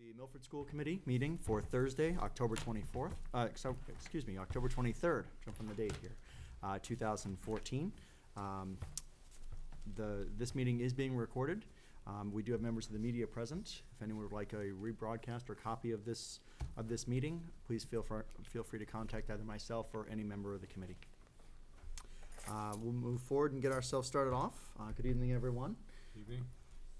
The Milford School Committee meeting for Thursday, October 24th, October 23rd, jumping the date here, 2014. This meeting is being recorded. We do have members of the media present. If anyone would like a rebroadcast or copy of this meeting, please feel free to contact either myself or any member of the committee. We'll move forward and get ourselves started off. Good evening, everyone. Evening.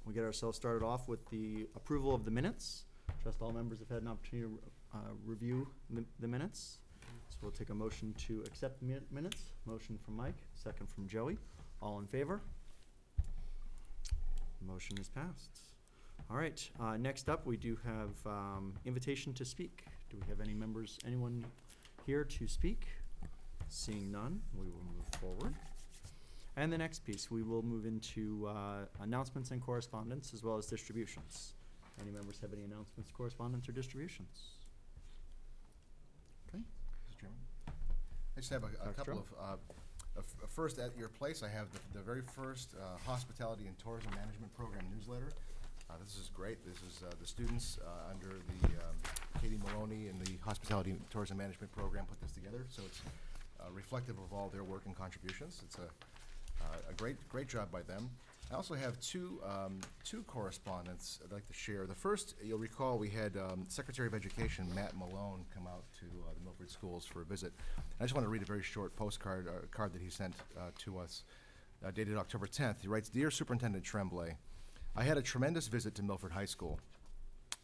We'll get ourselves started off with the approval of the minutes. Trust all members have had an opportunity to review the minutes. So we'll take a motion to accept minutes. Motion from Mike, second from Joey. All in favor? Motion is passed. All right, next up we do have invitation to speak. Do we have anyone here to speak? Seeing none, we will move forward. And the next piece, we will move into announcements and correspondence as well as distributions. Any members have any announcements, correspondence, or distributions? Okay. Mr. Chairman, I just have a couple of first, at your place, I have the very first Hospitality and Tourism Management Program newsletter. This is great. This is the students under the Katie Maloney and the Hospitality and Tourism Management Program put this together, so it's reflective of all their work and contributions. It's a great job by them. I also have two correspondents I'd like to share. The first, you'll recall, we had Secretary of Education Matt Malone come out to the Milford schools for a visit. I just want to read a very short postcard card that he sent to us, dated October 10th. He writes, "Dear Superintendent Tremblay, I had a tremendous visit to Milford High School.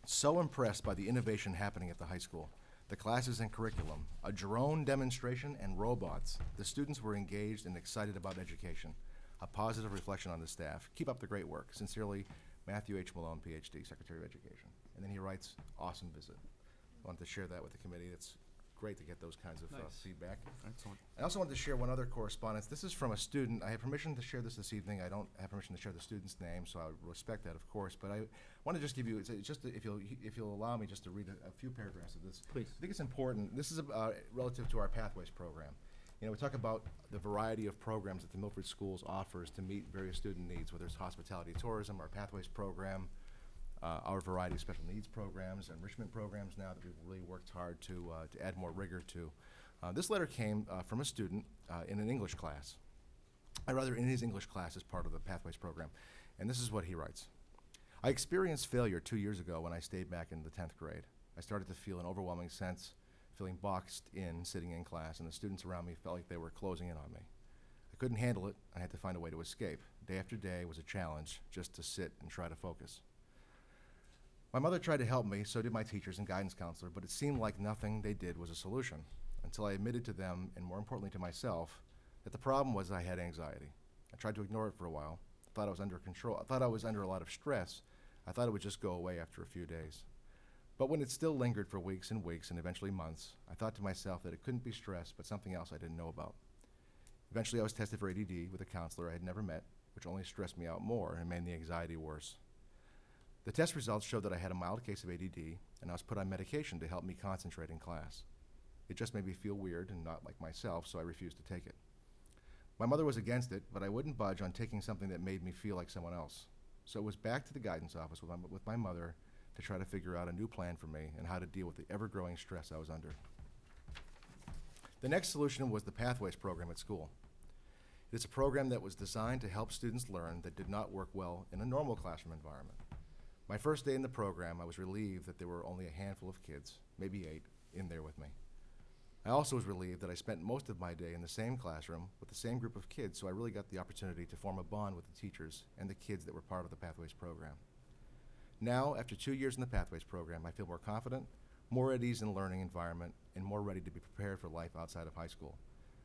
So impressed by the innovation happening at the high school. The classes and curriculum, a drone demonstration, and robots. The students were engaged and excited about education. A positive reflection on the staff. Keep up the great work. Sincerely, Matthew H. Malone, PhD, Secretary of Education." And then he writes, "Awesome visit." I wanted to share that with the committee. It's great to get those kinds of feedback. Excellent. I also wanted to share one other correspondence. This is from a student. I have permission to share this evening. I don't have permission to share the student's name, so I respect that, of course. But I want to just give you, if you'll allow me just to read a few paragraphs of this. Please. I think it's important. This is relative to our Pathways program. You know, we talk about the variety of programs that the Milford Schools offers to meet various student needs, whether it's hospitality, tourism, our Pathways program, our variety of special needs programs, enrichment programs now that we've really worked hard to add more rigor to. This letter came from a student in an English class, in his English class as part of the Pathways program. And this is what he writes. "I experienced failure 2 years ago when I stayed back in the 10th grade. I started to feel an overwhelming sense feeling boxed in, sitting in class, and the students around me felt like they were closing in on me. I couldn't handle it. I had to find a way to escape. Day after day was a challenge just to sit and try to focus. My mother tried to help me, so did my teachers and guidance counselor, but it seemed like nothing they did was a solution until I admitted to them, and more importantly to myself, that the problem was I had anxiety. I tried to ignore it for a while. I thought I was under control. I thought I was under a lot of stress. I thought it would just go away after a few days. But when it still lingered for weeks and eventually months, I thought to myself that it couldn't be stress, but something else I didn't know about. Eventually, I was tested for ADD with a counselor I had never met, which only stressed me out more and made the anxiety worse. The test results showed that I had a mild case of ADD, and I was put on medication to help me concentrate in class. It just made me feel weird and not like myself, so I refused to take it. My mother was against it, but I wouldn't budge on taking something that made me feel like someone else. So it was back to the guidance office with my mother to try to figure out a new plan for me and how to deal with the ever-growing stress I was under. The next solution was the Pathways program at school. It is a program that was designed to help students learn that did not work well in a normal classroom environment. My first day in the program, I was relieved that there were only a handful of kids, maybe 8, in there with me. I also was relieved that I spent most of my day in the same classroom with the same group of kids, so I really got the opportunity to form a bond with the teachers and the kids that were part of the Pathways program. Now, after 2 years in the Pathways program, I feel more confident, more at ease in the learning environment, and more ready to be prepared for life outside of high school.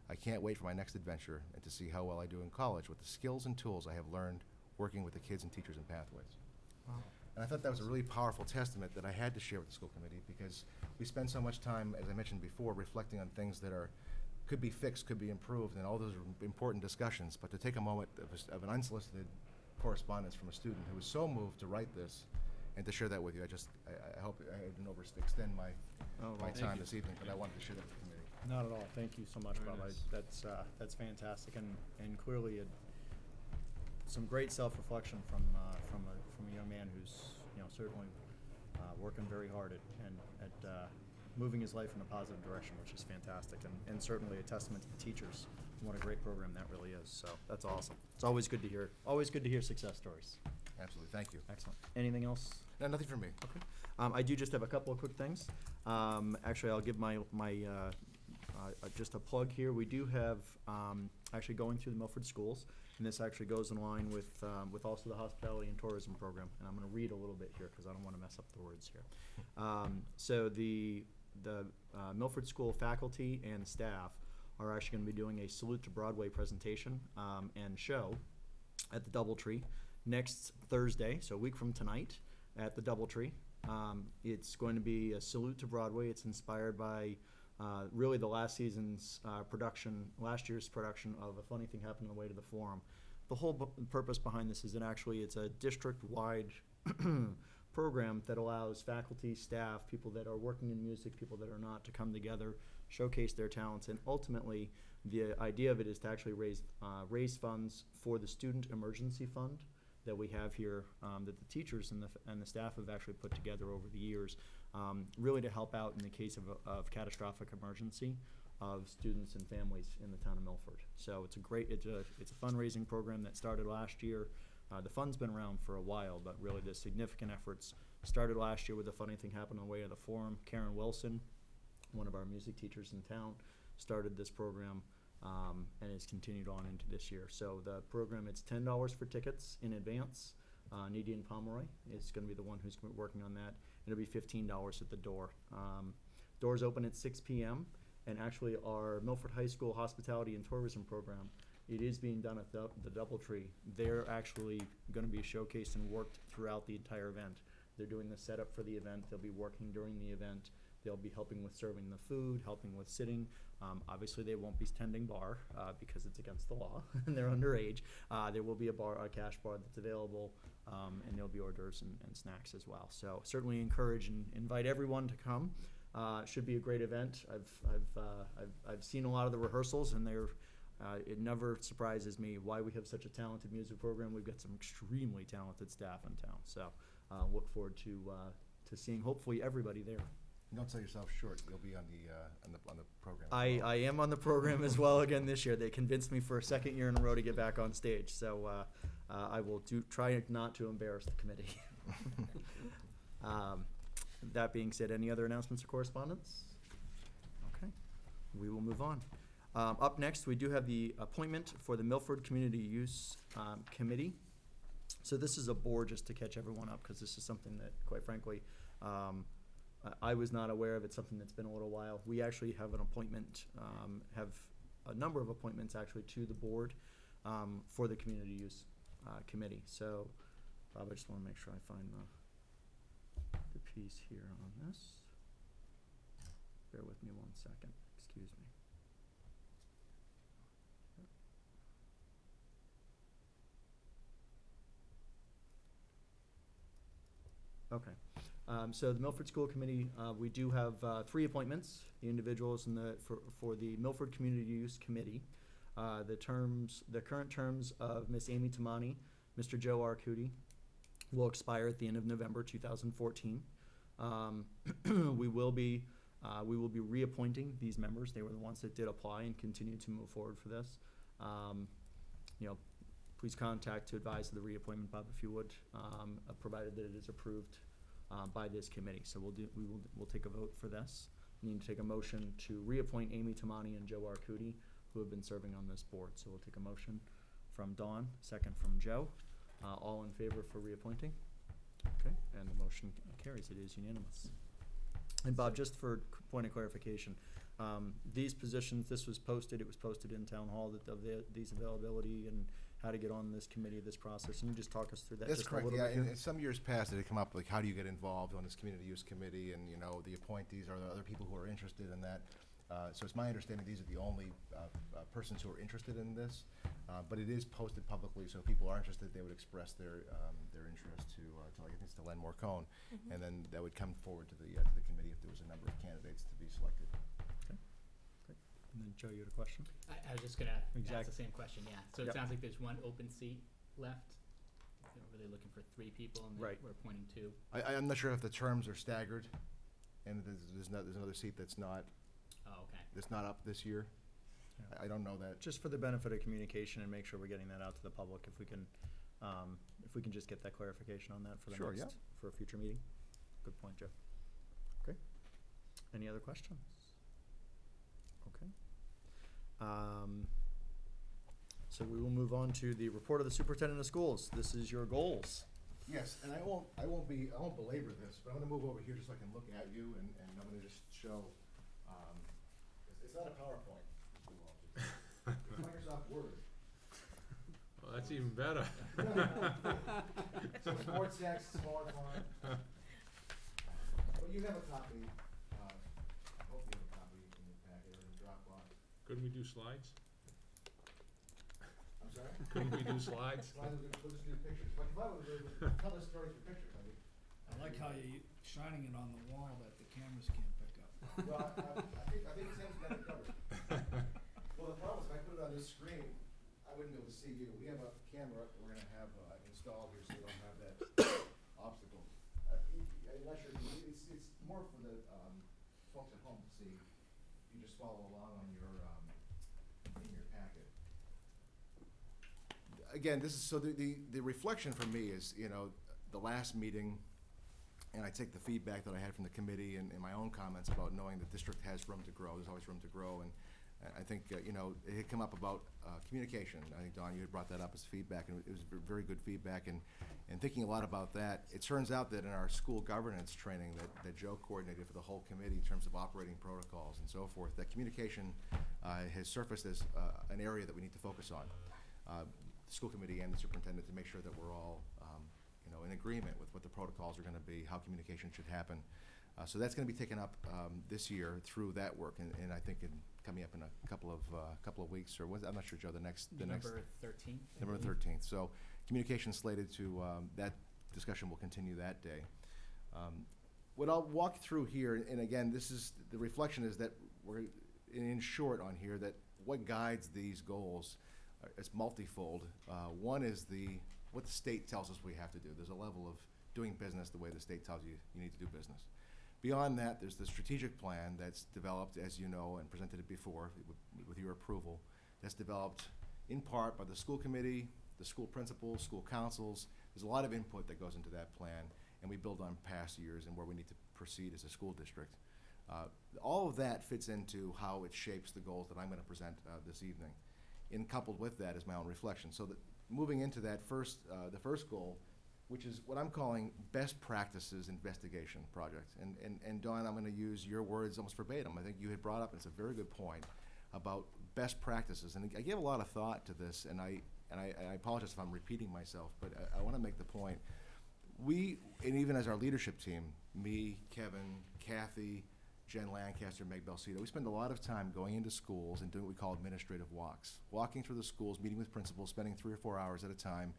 I can't wait for my next adventure and to see how well I do in college with the skills and tools I have learned working with the kids and teachers in Pathways." Wow. And I thought that was a really powerful testament that I had to share with the school committee, because we spend so much time, as I mentioned before, reflecting on things that could be fixed, could be improved, and all those are important discussions. But to take a moment of an unsolicited correspondence from a student who was so moved to write this and to share that with you, I hope I didn't overextend my time this evening, but I wanted to share that with the committee. Not at all. Thank you so much, Very Bob. nice. That's fantastic, and clearly some great self-reflection from a young man who's certainly working very hard at moving his life in a positive direction, which is fantastic, and certainly a testament to the teachers. What a great program that really is. So that's awesome. It's always good to hear. Always good to hear success stories. Absolutely. Thank you. Excellent. Anything else? No, nothing from me. Okay. I do just have a couple of quick things. Actually, I'll give my just a plug here. We do have actually going through the Milford schools, and this actually goes in line with also the hospitality and tourism program. And I'm going to read a little bit here because I don't want to mess up the words here. So the Milford School faculty and staff are actually going to be doing a Salute to Broadway presentation and show at the Doubletree next Thursday, so a week from tonight, at the Doubletree. It's going to be a salute to Broadway. It's inspired by really the last year's production of A Funny Thing Happened on the Way to the Forum. The whole purpose behind this is that actually it's a district-wide program that allows faculty, staff, people that are working in music, people that are not, to come together, showcase their talents, and ultimately the idea of it is to actually raise funds for the Student Emergency Fund that we have here, that the teachers and the staff have actually put together over the years, really to help out in the case of catastrophic emergency of students and families in the town of Milford. So it's a fundraising program that started last year. The fund's been around for a while, but really the significant efforts started last year with The Funny Thing Happened on the Way to the Forum. Karen Wilson, one of our music teachers in town, started this program and has continued on into this year. So the program, it's $10 for tickets in advance. Nadine Pomeroy is going to be the one who's working on that. It'll be $15 at the door. Doors open at 6 p.m. And actually our Milford High School Hospitality and Tourism Program, it is being done at the Doubletree. They're actually going to be showcased and worked throughout the entire event. They're doing the setup for the event. They'll be working during the event. They'll be helping with serving the food, helping with sitting. Obviously, they won't be tending bar because it's against the law and they're underage. There will be a cash bar that's available, and there'll be hors d'oeuvres and snacks as well. So certainly encourage and invite everyone to come. Should be a great event. I've seen a lot of the rehearsals, and it never surprises me why we have such a talented music program. We've got some extremely talented staff in town. So look forward to seeing hopefully everybody there. Don't sell yourself short. You'll be on the program. I am on the program as well again this year. They convinced me for a second year in a row to get back on stage. So I will try not to embarrass the committee. That being said, any other announcements or correspondence? Okay, we will move on. Up next, we do have the appointment for the Milford Community Use Committee. So this is a board, just to catch everyone up, because this is something that, quite frankly, I was not aware of. It's something that's been a little while. We actually have an appointment, have a number of appointments actually to the board for the Community Use Committee. So, Bob, I just want to make sure I find the piece here on this. Bear with me 1 second. Excuse me. Okay. So the Milford School Committee, we do have 3 appointments, the individuals for the Milford Community Use Committee. The current terms of Miss Amy Tamani, Mr. Joe Arcudi, will expire at the end of November 2014. We will be reappointing these members. They were the ones that did apply and continue to move forward for this. Please contact to advise of the reappointment, Bob, if you would, provided that it is approved by this committee. So we'll take a vote for this. We need to take a motion to reappoint Amy Tamani and Joe Arcudi, who have been serving on this board. So we'll take a motion from Dawn, second from Joe. All in favor for reappointing? Okay, and the motion carries. It is unanimous. And Bob, just for point of clarification, these positions, it was posted in Town Hall, these availability and how to get on this committee, this process. Can you just talk us through that? That's just correct. a little bit In here? some years past, it had come up, like, how do you get involved on this community use committee, and the appointees are the other people who are interested in that. So it's my understanding these are the only persons who are interested in this, but it is posted publicly, so if people are interested, they would express their interest to I think it's to Len Morcone, and then that would come forward to the committee if there was a number of candidates to be selected. Okay, great. And then Joe, you had a question? I was just gonna ask Exactly. the same question, yeah. So Yep. it sounds like there's one open seat left were they looking for 3 people and Right. they were appointing 2? I'm not sure if the terms are staggered, and there's another seat that's not Oh, okay. up this year. Yeah. I don't know that. Just for the benefit of communication and make sure we're getting that out to the public, if we can just get that clarification on that for the Sure, next, for a future meeting. Good point, Jeff. Okay. Any other questions? Okay. So we will move on to the report of the superintendent of schools. This is your goals. Yes, and I won't belabor this, but I'm gonna move over here just so I can look at you, and I'm gonna just show, it's not a PowerPoint. It's Microsoft Word. Well, that's even better. So it's more text, smaller font. But you have a copy, I hope you have a copy in your packet or in Dropbox. Couldn't we do slides? I'm sorry? Couldn't we do slides? We'll just do pictures. Like if I would tell this story through pictures, I like how you're shining it on the wall that the cameras can't pick up. well, I think Sam's got it covered. Well, the problem is if I put it on this screen, I wouldn't be able to see you. We have a camera we're gonna have installed here so you don't have that obstacle. I'm not sure, it's more for the folks at home to see. You just follow along on your, in your packet. Again, this is, so the reflection for me is, the last meeting, and I take the feedback that I had from the committee and my own comments about knowing the district has room to grow, there's always room to grow, and I think, it had come up about communication. I think, Dawn, you had brought that up as feedback, and it was very good feedback, and thinking a lot about that, it turns out that in our school governance training that Joe coordinated for the whole committee in terms of operating protocols and so forth, that communication has surfaced as an area that we need to focus on. The school committee and the superintendent to make sure that we're all, in agreement with what the protocols are gonna be, how communication should happen. So that's gonna be taken up this year through that work, and I think coming up in a couple of weeks, or I'm not sure, Joe, the next November 13th? I November believe. 13th. So communication slated to, that discussion will continue that day. What I'll walk through here, and again, this is, the reflection is that we're, in short on here, that what guides these goals is multifold. One is what the state tells us we have to do. There's a level of doing business the way the state tells you you need to do business. Beyond that, there's the strategic plan that's developed, as you know, and presented it before with your approval. That's developed in part by the school committee, the school principals, school councils. There's a lot of input that goes into that plan, and we build on past years and where we need to proceed as a school district. All of that fits into how it shapes the goals that I'm gonna present this evening. And coupled with that is my own reflection. So that moving into that the first goal, which is what I'm calling best practices investigation project. And Dawn, I'm gonna use your words almost verbatim. I think you had brought up, and it's a very good point, about best practices. And I gave a lot of thought to this, and I apologize if I'm repeating myself, but I wanna make the point. And even as our leadership team, me, Kevin, Kathy, Jen Lancaster, Meg Belcito, we spend a lot of time going into schools and doing what we call administrative walks. Walking through the schools, meeting with principals, spending 3 or 4 hours at a time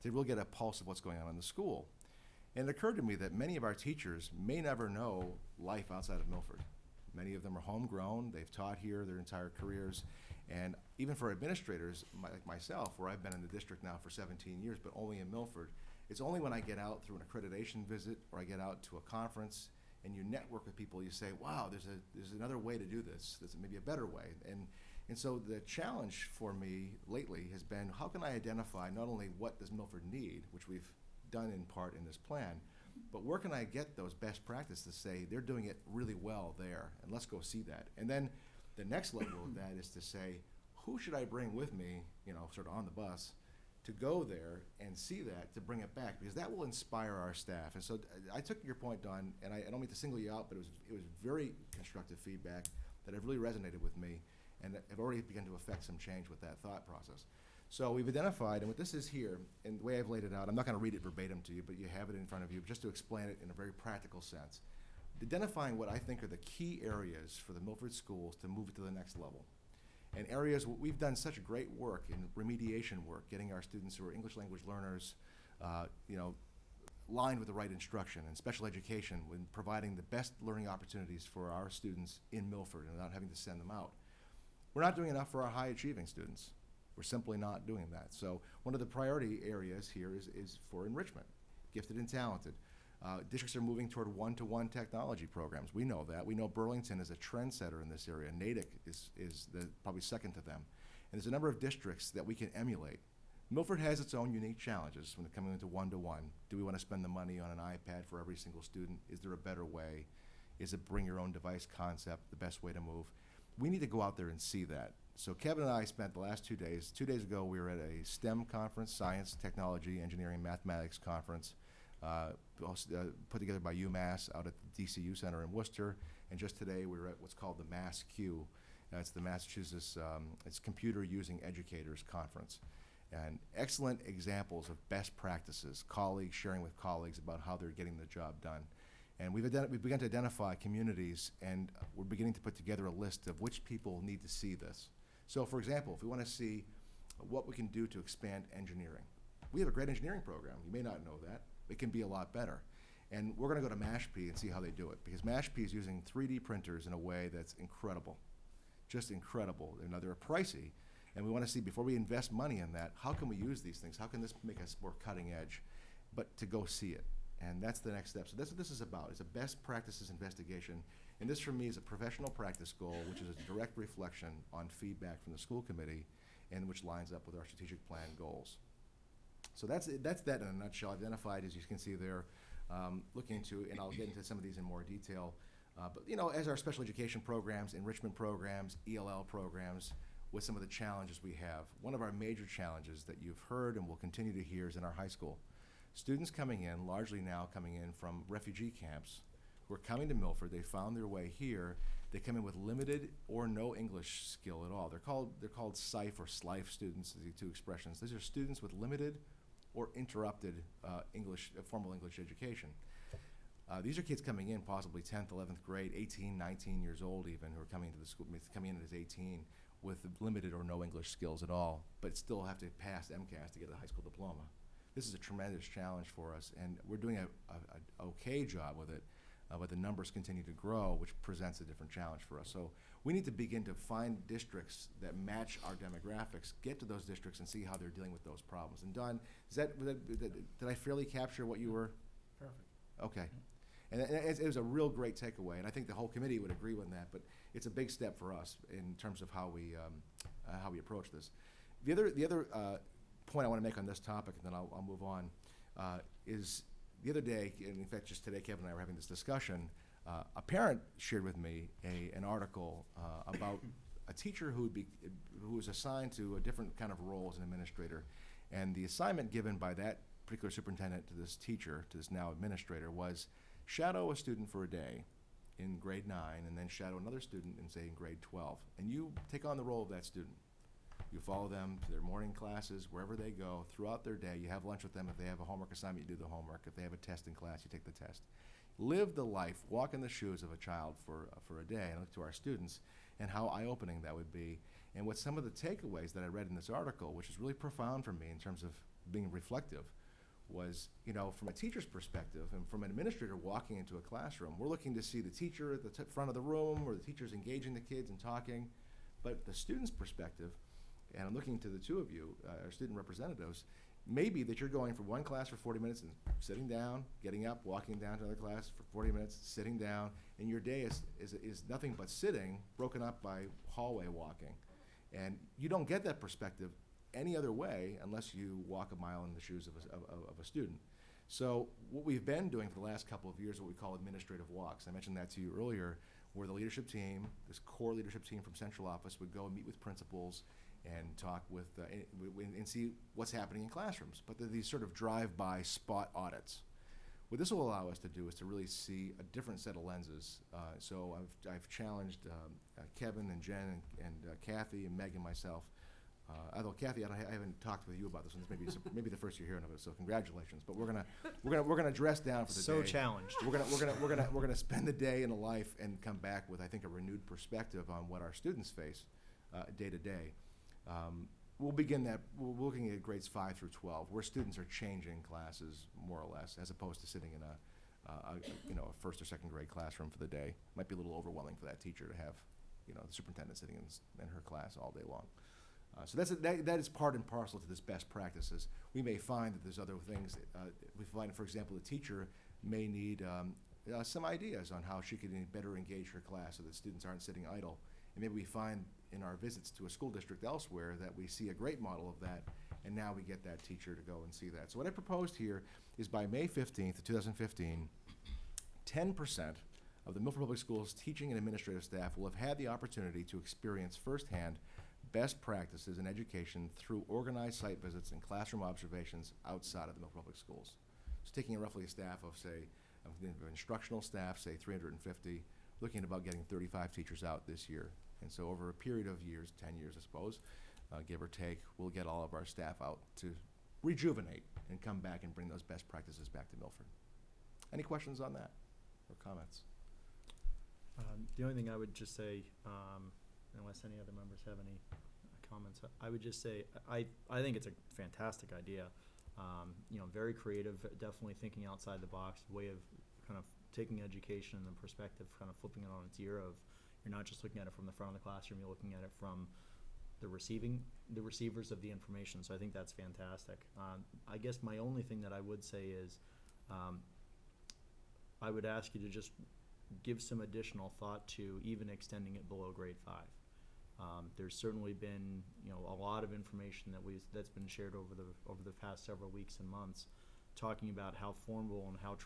to really get a pulse of what's going on in the school. And it occurred to me that many of our teachers may never know life outside of Milford. Many of them are homegrown, they've taught here their entire careers, and even for administrators like myself, where I've been in the district now for 17 years, but only in Milford, it's only when I get out through an accreditation visit or I get out to a conference and you network with people, you say, wow, there's another way to do this. There's maybe a better way. And so the challenge for me lately has been, how can I identify not only what does Milford need, which we've done in part in this plan, but where can I get those best practices to say they're doing it really well there, and let's go see that. And then the next level of that is to say, who should I bring with me, sort of on the bus, to go there and see that, to bring it back, because that will inspire our staff. And so I took your point, Don, and I don't mean to single you out, but it was very constructive feedback that have really resonated with me, and have already begun to affect some change with that thought process. So we've identified, and what this is here, and the way I've laid it out, I'm not gonna read it verbatim to you, but you have it in front of you, just to explain it in a very practical sense. Identifying what I think are the key areas for the Milford schools to move it to the next level. And areas, we've done such great work in remediation work, getting our students who are English language learners, lined with the right instruction, and special education, when providing the best learning opportunities for our students in Milford and without having to send them out. We're not doing enough for our high achieving students. We're simply not doing that. So one of the priority areas here is for enrichment, gifted and talented. Districts are moving toward one-to-one technology programs. We know that. We know Burlington is a trendsetter in this area. Natick is probably second to them. And there's a number of districts that we can emulate. Milford has its own unique challenges when it coming into one-to-one. Do we want to spend the money on an iPad for every single student? Is there a better way? Is it bring your own device concept the best way to move? We need to go out there and see that. So Kevin and I spent the last 2 days. 2 days ago, we were at a STEM conference, science, technology, engineering, mathematics conference, put together by UMass out at the DCU Center in Worcester. And just today, we were at what's called the MassQ. It's the Massachusetts it's Computer Using Educators Conference. And excellent examples of best practices, colleagues sharing with colleagues about how they're getting the job done. And we've begun to identify communities, and we're beginning to put together a list of which people need to see this. So for example, if we want to see what we can do to expand engineering, we have a great engineering program. You may not know that. It can be a lot better. And we're going to go to Mashpee and see how they do it, because Mashpee is using 3D printers in a way that's incredible, just incredible. Now they're pricey, and we want to see, before we invest money in that, how can we use these things? How can this make us more cutting edge? But to go see it. And that's the next step. So that's what this is about. It's a best practices investigation. And this, for me, is a professional practice goal, which is a direct reflection on feedback from the school committee, and which lines up with our strategic plan goals. So that's that in a nutshell. Identified, as you can see there, looking into, and I'll get into some of these in more detail. But you know, as our special education programs, enrichment programs, ELL programs, with some of the challenges we have. One of our major challenges that you've heard and will continue to hear is in our high school. Students coming in, largely now coming in from refugee camps, who are coming to Milford. They found their way here. They come in with limited or no English skill at all. They're called SIFE or SLIFE students, the two expressions. These are students with limited or interrupted formal English education. These are kids coming in possibly 10th, 11th grade, 18, 19 years old even, who are coming to the school, coming in as 18 with limited or no English skills at all, but still have to pass MCAS to get a high school diploma. This is a tremendous challenge for us, and we're doing an okay job with it, but the numbers continue to grow, which presents a different challenge for us. So we need to begin to find districts that match our demographics, get to those districts and see how they're dealing with those problems. And Don, did I fairly capture what you were? Perfect. Okay. And it was a real great takeaway, and I think the whole committee would agree with that, but it's a big step for us in terms of how we approach this. The other point I want to make on this topic, and then I'll move on, is the other day, and in fact just today Kevin and I were having this discussion, a parent shared with me an article about a teacher who was assigned to a different kind of role as an administrator, and the assignment given by that particular superintendent to this teacher, to this now administrator, was shadow a student for a day in grade 9 and then shadow another student in, say, in grade 12. And you take on the role of that student. You follow them to their morning classes, wherever they go, throughout their day. You have lunch with them. If they have a homework assignment, you do the homework. If they have a test in class, you take the test. Live the life, walk in the shoes of a child for a day, and look to our students, and how eye-opening that would be. And what some of the takeaways that I read in this article, which is really profound for me in terms of being reflective, was, you know, from a teacher's perspective and from an administrator walking into a classroom, we're looking to see the teacher at the front of the room, or the teacher's engaging the kids and talking. But the student's perspective, and I'm looking to the two of you, our student representatives, maybe that you're going from one class for 40 minutes and sitting down, getting up, walking down to another class for 40 minutes, sitting down, and your day is nothing but sitting, broken up by hallway walking. And you don't get that perspective any other way unless you walk a mile in the shoes of a student. So what we've been doing for the last couple of years is what we call administrative walks. I mentioned that to you earlier, where the leadership team, this core leadership team from central office, would go and meet with principals and talk with, and see what's happening in classrooms. But they're these sort of drive-by spot audits. What this will allow us to do is to really see a different set of lenses. So I've challenged Kevin and Jen and Kathy and Meg and myself. Although Kathy, I haven't talked with you about this one. This maybe the first you're hearing of it. So congratulations. But we're gonna dress down for the day. So challenged. We're gonna spend the day in a life and come back with, I think, a renewed perspective on what our students face day to day. We'll begin that. We're looking at grades 5 through 12, where students are changing classes more or less, as opposed to sitting in a first or second grade classroom for the day. Might be a little overwhelming for that teacher to have, the superintendent sitting in her class all day long. So that is part and parcel to this best practices. We may find that there's other things. We find, for example, the teacher may need some ideas on how she can better engage her class so that students aren't sitting idle. And maybe we find in our visits to a school district elsewhere that we see a great model of that, and now we get that teacher to go and see that. So what I proposed here is by May 15th of 2015, 10% of the Milford Public Schools teaching and administrative staff will have had the opportunity to experience firsthand best practices in education through organized site visits and classroom observations outside of the Milford Public Schools. So taking roughly a staff of, say, instructional staff, say 350, looking at about getting 35 teachers out this year. And so over a period of years, 10 years I suppose, give or take, we'll get all of our staff out to rejuvenate and come back and bring those best practices back to Milford. Any questions on that or comments? The only thing I would just say, unless any other members have any comments, I would just say, I think it's a fantastic idea. Very creative, definitely thinking outside the box, way of kind of taking education and the perspective, kind of flipping it on its ear of, you're not just looking at it from the front of the classroom, you're looking at it from the receivers of the information. So I think that's fantastic. I guess my only thing that I would say is, I would ask you to just give some additional thought to even extending it below grade 5. There's certainly been, a lot of information that's been shared over the past several weeks and months, talking about how formable and how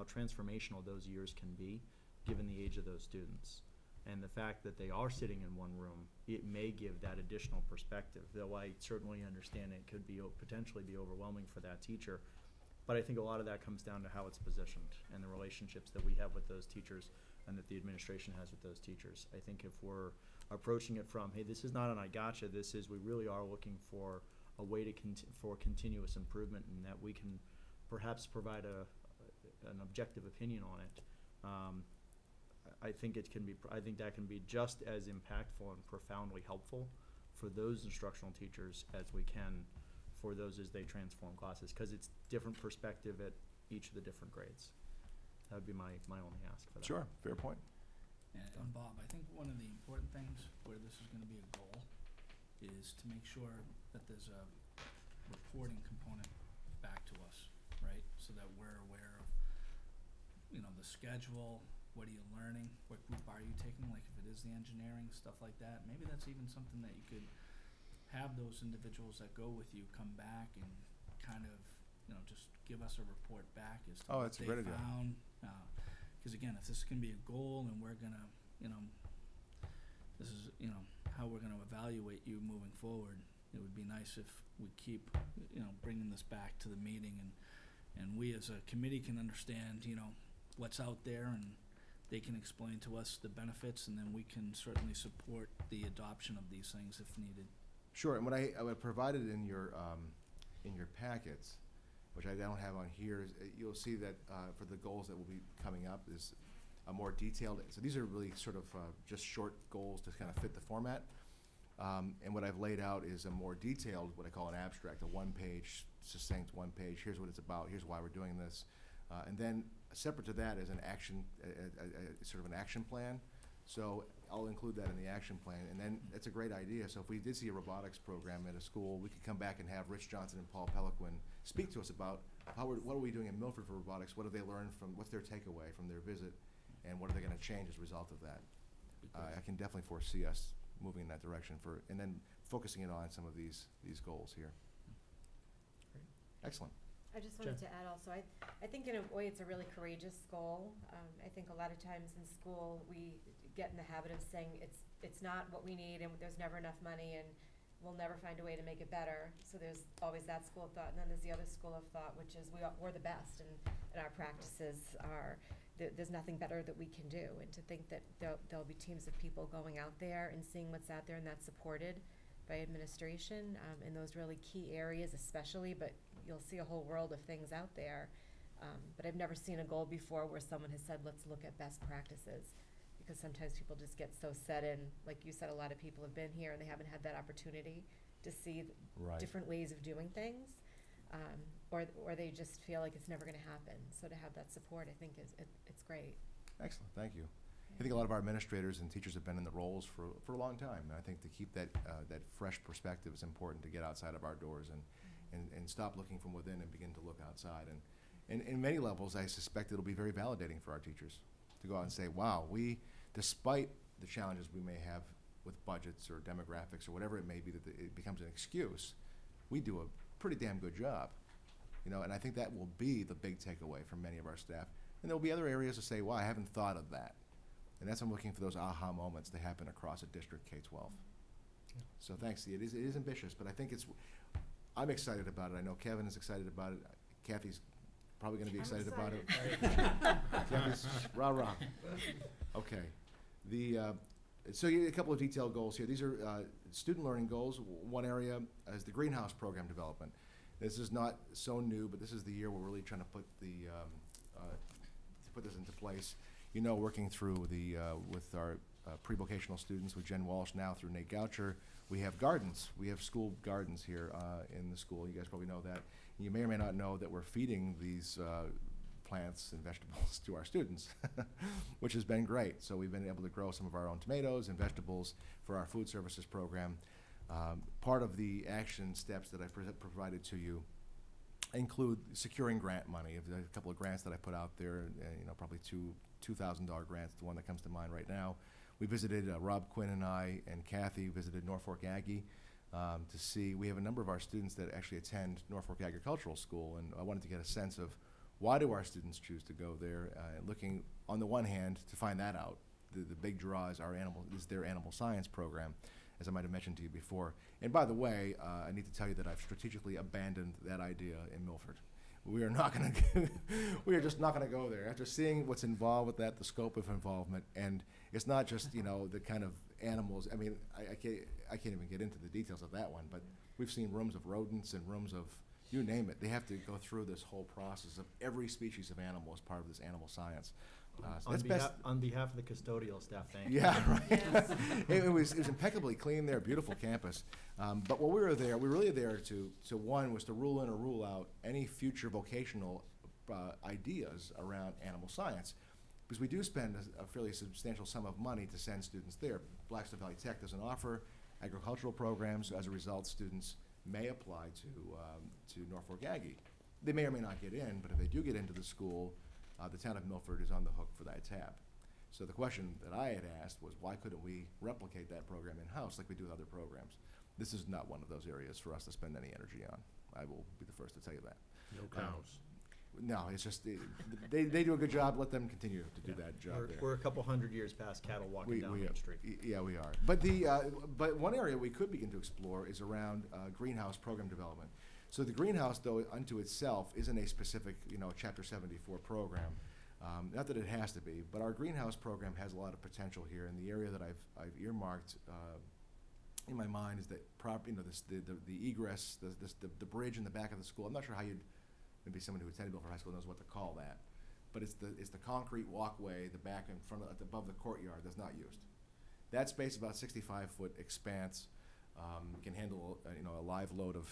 transformational those years can be, given the age of those students, and the fact that they are sitting in one room. It may give that additional perspective. Though I certainly understand it could be potentially be overwhelming for that teacher. But I think a lot of that comes down to how it's positioned and the relationships that we have with those teachers and that the administration has with those teachers. I think if we're approaching it from, hey, this is not an I gotcha, this is, we really are looking for a way to for continuous improvement, and that we can perhaps provide an objective opinion on it. I think that can be just as impactful and profoundly helpful for those instructional teachers as we can for those as they transform classes, because it's different perspective at each of the different grades. That would be my only ask for that. Sure, fair point. And Bob, I think one of the important things where this is gonna be a goal is to make sure that there's a reporting component back to us, right? So that we're aware of, the schedule, what are you learning, what group are you taking, like if it is the engineering, stuff like that. Maybe that's even something that you could have those individuals that go with you come back and kind of, just give us a report back as to what that's a they great idea. found. Because again, if this is gonna be a goal and we're gonna, this is, how we're gonna evaluate you moving forward, it would be nice if we keep, bringing this back to the meeting, and we as a committee can understand, what's out there, and they can explain to us the benefits, and then we can certainly support the adoption of these things if needed. Sure, and what I provided in your packets, which I don't have on here, is you'll see that for the goals that will be coming up is a more detailed. So these are really sort of just short goals to kind of fit the format. And what I've laid out is a more detailed, what I call an abstract, a one-page, succinct one-page. Here's what it's about. Here's why we're doing this. And then separate to that is an action, sort of an action plan. So I'll include that in the action plan, and then it's a great idea. So if we did see a robotics program at a school, we could come back and have Rich Johnson and Paul Peliquin speak to us about what are we doing in Milford for robotics, what have they learned from, what's their takeaway from their visit, and what are they gonna change as a result of that. I can definitely foresee us moving in that direction and then focusing it on some of these goals here. Great. Excellent. I just wanted to add also, I think in a way it's a really courageous goal. I think a lot of times in school, we get in the habit of saying it's not what we need and there's never enough money and we'll never find a way to make it better. So there's always that school of thought, and then there's the other school of thought, which is we're the best and our practices are, there's nothing better that we can do. And to think that there'll be teams of people going out there and seeing what's out there, and that's supported by administration in those really key areas especially, but you'll see a whole world of things out there. But I've never seen a goal before where someone has said, let's look at best practices. Because sometimes people just get so set in, like you said, a lot of people have been here and they haven't had that opportunity to see different ways of doing things. Or they just feel like it's never gonna happen. So to have that support, I think it's great. Excellent, thank you. I think a lot of our administrators and teachers have been in the roles for a long time. And I think to keep that fresh perspective is important to get outside of our doors and stop looking from within and begin to look outside. And in many levels, I suspect it'll be very validating for our teachers to go out and say, wow, despite the challenges we may have with budgets or demographics or whatever it may be, that it becomes an excuse, we do a pretty damn good job. And I think that will be the big takeaway from many of our staff. And there'll be other areas to say, wow, I haven't thought of that. And that's, I'm looking for those aha moments to happen across a district K-12. So thanks, it is ambitious, but I think I'm excited about it. I know Kevin is excited about it. Kathy's probably gonna be excited about it. Kathy's, rah. Okay. So a couple of detailed goals here. These are student learning goals. One area is the greenhouse program development. This is not so new, but this is the year we're really trying to put put this into place. Working through with our pre-vocational students, with Jen Walsh now through Nate Goucher, we have gardens. We have school gardens here in the school. You guys probably know that. You may or may not know that we're feeding these plants and vegetables to our students, which has been great. So we've been able to grow some of our own tomatoes and vegetables for our food services program. Part of the action steps that I provided to you include securing grant money. A couple of grants that I put out there, probably $2,000 grants, the one that comes to mind right now. We visited, Rob Quinn and I and Kathy visited Norfolk Aggie to see, we have a number of our students that actually attend Norfolk Agricultural School, and I wanted to get a sense of why do our students choose to go there, looking on the one hand to find that out. The big draw is their animal science program, as I might have mentioned to you before. And by the way, I need to tell you that I've strategically abandoned that idea in Milford. We are just not gonna go there. After seeing what's involved with that, the scope of involvement, and it's not just, the kind of animals, I mean, I can't even get into the details of that one, but we've seen rooms of rodents and rooms of, you name it. They have to go through this whole process of every species of animal as part of this animal science. So On behalf of the custodial staff, thank you. Yeah, right. Yes. It was impeccably clean there, beautiful campus. But while we were there, we were really there one was to rule in or rule out any future vocational ideas around animal science. Because we do spend a fairly substantial sum of money to send students there. Blackstone Valley Tech doesn't offer agricultural programs. As a result, students may apply to Norfolk Aggie. They may or may not get in, but if they do get into the school, the town of Milford is on the hook for that tab. So the question that I had asked was, why couldn't we replicate that program in-house like we do with other programs? This is not one of those areas for us to spend any energy on. I will be the first to tell you that. No cows. No, it's just, they do a good job. Let them continue to do that job there. We're a couple hundred years past cattle walking down Main Street. Yeah, we are. But but one area we could begin to explore is around greenhouse program development. So the greenhouse, though, unto itself isn't a specific, Chapter 74 program. Not that it has to be, but our greenhouse program has a lot of potential here. And the area that I've earmarked in my mind is that the egress, the bridge in the back of the school. I'm not sure how maybe someone who attended Milford High School knows what to call that, but it's the concrete walkway, the back in front above the courtyard that's not used. That space, about 65-foot expanse, can handle a live load of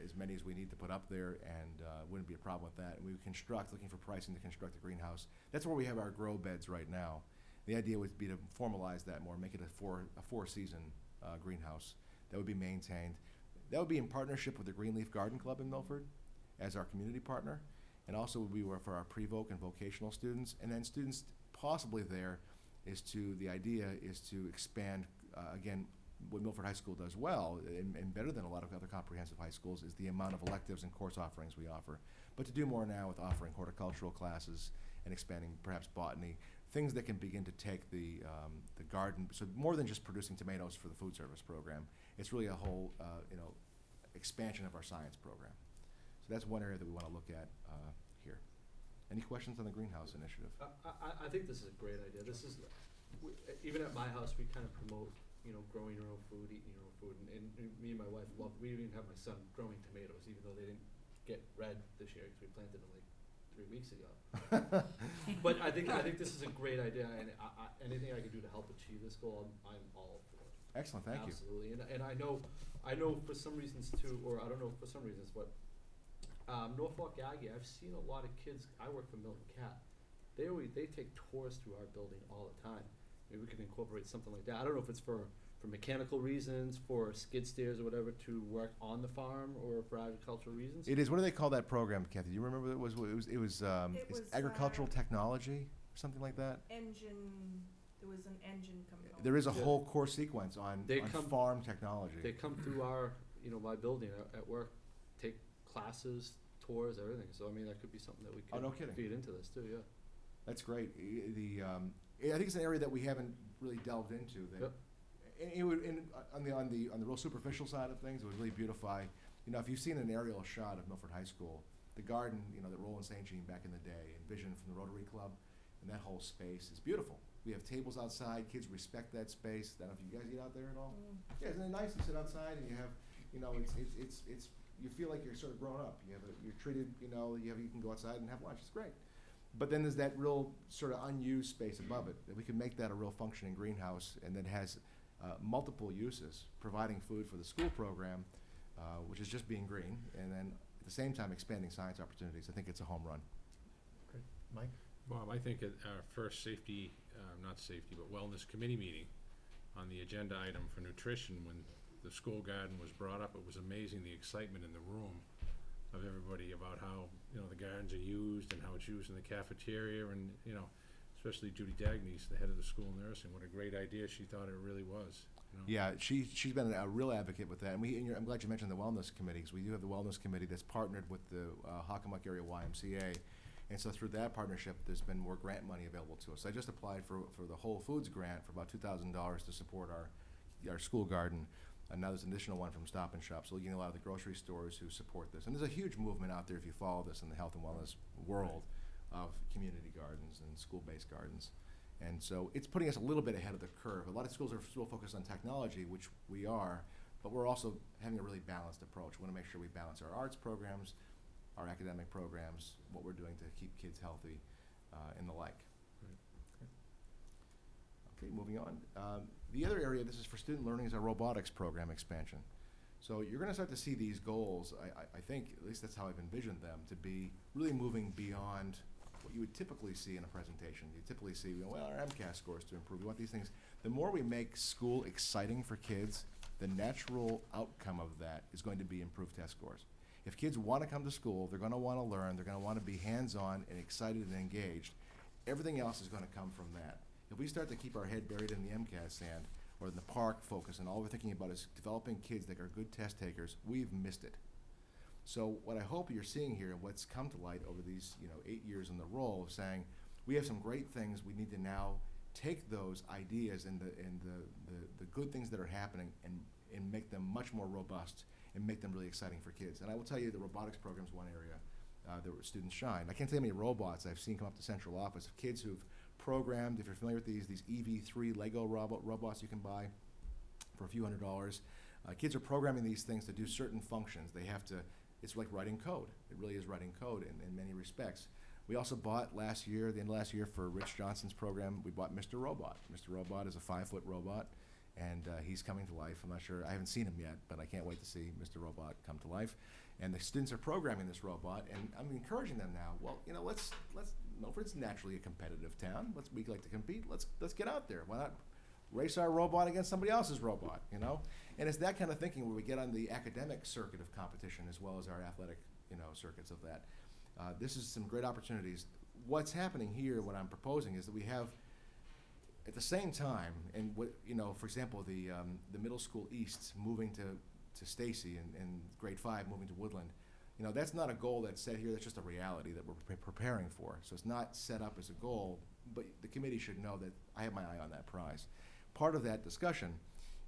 as many as we need to put up there, and wouldn't be a problem with that. And we would looking for pricing to construct a greenhouse. That's where we have our grow beds right now. The idea would be to formalize that more, make it a four-season greenhouse that would be maintained. That would be in partnership with the Greenleaf Garden Club in Milford as our community partner, and also would be for our pre-voc and vocational students. And then students possibly there the idea is to expand, again, what Milford High School does well, and better than a lot of other comprehensive high schools, is the amount of electives and course offerings we offer. But to do more now with offering horticultural classes and expanding perhaps botany, things that can begin to take the garden, so more than just producing tomatoes for the food service program, it's really a whole expansion of our science program. So that's one area that we want to look at here. Any questions on the greenhouse initiative? I think this is a great idea. This is, even at my house, we kind of promote, growing your own food, eating your own food, and me and my wife we even have my son growing tomatoes, even though they didn't get red this year because we planted them like 3 weeks ago. But I think this is a great idea, and anything I can do to help achieve this goal, I'm all for it. Excellent, thank you. Absolutely, and I know for some reasons too, or I don't know for some reasons, but Norfolk Aggie, I've seen a lot of kids. I work for Milton Cat. they take tours through our building all the time. Maybe we could incorporate something like that. I don't know if it's for mechanical reasons, for skid steers or whatever, to work on the farm, or for agricultural reasons. It is, what do they call that program, Kathy? Do you remember what it was, It it's was, agricultural technology, or something like that? There was an engine component. There is a Yeah. whole course sequence on They come- farm technology. They come through our, my building at work, take classes, tours, everything. So I mean, that could be something that we Oh, could no kidding. feed into this too. Yeah. That's great. I think it's an area that we haven't really delved into. That, Yep. and it would, on the real superficial side of things, it would really beautify. If you've seen an aerial shot of Milford High School, the garden, that Roland St. Jean back in the day, envisioned from the Rotary Club, and that whole space is beautiful. We have tables outside. Kids respect that space. I don't know if you guys get out there at all. Yeah, isn't it nice to sit outside and you have, it's you feel like you're sort of grown up. You're treated, you can go outside and have lunch. It's great. But then there's that real sort of unused space above it, that we can make that a real functioning greenhouse, and that has multiple uses, providing food for the school program, which is just being green, and then at the same time expanding science opportunities. I think it's a home run. Great. Mike? Bob, I think at our first not safety, but wellness committee meeting, on the agenda item for nutrition, when the school garden was brought up, it was amazing the excitement in the room of everybody about how, the gardens are used and how it's used in the cafeteria, and, especially Judy Dagny's, the head of the school nursing, what a great idea she thought it really was. Yeah, she's been a real advocate with that, and I'm glad you mentioned the wellness committee, because we do have the wellness committee that's partnered with the Hockomock Area YMCA, and so through that partnership, there's been more grant money available to us. I just applied for the Whole Foods grant for about $2,000 to support our school garden, and now there's an additional one from Stop and Shop. So looking at a lot of the grocery stores who support this, and there's a huge movement out there if you follow this in the health and wellness world of community gardens and school-based gardens. And so it's putting us a little bit ahead of the curve. A lot of schools are still focused on technology, which we are, but we're also having a really balanced approach. We want to make sure we balance our arts programs, our academic programs, what we're doing to keep kids healthy, and the like. Okay, moving on. The other area, this is for student learning, is our robotics program expansion. So you're going to start to see these goals, I think, at least that's how I've envisioned them, to be really moving beyond what you would typically see in a presentation. You typically see, our MCAS scores to improve. We want these things. The more we make school exciting for kids, the natural outcome of that is going to be improved test scores. If kids want to come to school, they're going to want to learn, they're going to want to be hands-on and excited and engaged. Everything else is going to come from that. If we start to keep our head buried in the MCAS sand or in the park focus, and all we're thinking about is developing kids that are good test takers, we've missed it. So what I hope you're seeing here, and what's come to light over these 8 years in the role, of saying we have some great things. We need to now take those ideas and the good things that are happening and make them much more robust and make them really exciting for kids. And I will tell you, the robotics program is one area that students shine. I can't tell you how many robots I've seen come up to central office of kids who've programmed, if you're familiar with these EV3 Lego robots you can buy for a few $100s. Kids are programming these things to do certain functions. It's like writing code. It really is writing code in many respects. We also bought the end of last year for Rich Johnson's program, we bought Mr. Robot. Mr. Robot is a 5-foot robot, and he's coming to life. I'm not sure, I haven't seen him yet, but I can't wait to see Mr. Robot come to life. And the students are programming this robot, and I'm encouraging them now, let's Milford's naturally a competitive town. We like to compete. Let's get out there. Why not race our robot against somebody else's robot, And it's that kind of thinking where we get on the academic circuit of competition as well as our athletic, circuits of that. This is some great opportunities. What's happening here, what I'm proposing, is that we have, at the same time, and for example, the middle school East moving to Stacy and grade 5 moving to Woodland, that's not a goal that's set here. That's just a reality that we're preparing for. So it's not set up as a goal, but the committee should know that I have my eye on that prize. Part of that discussion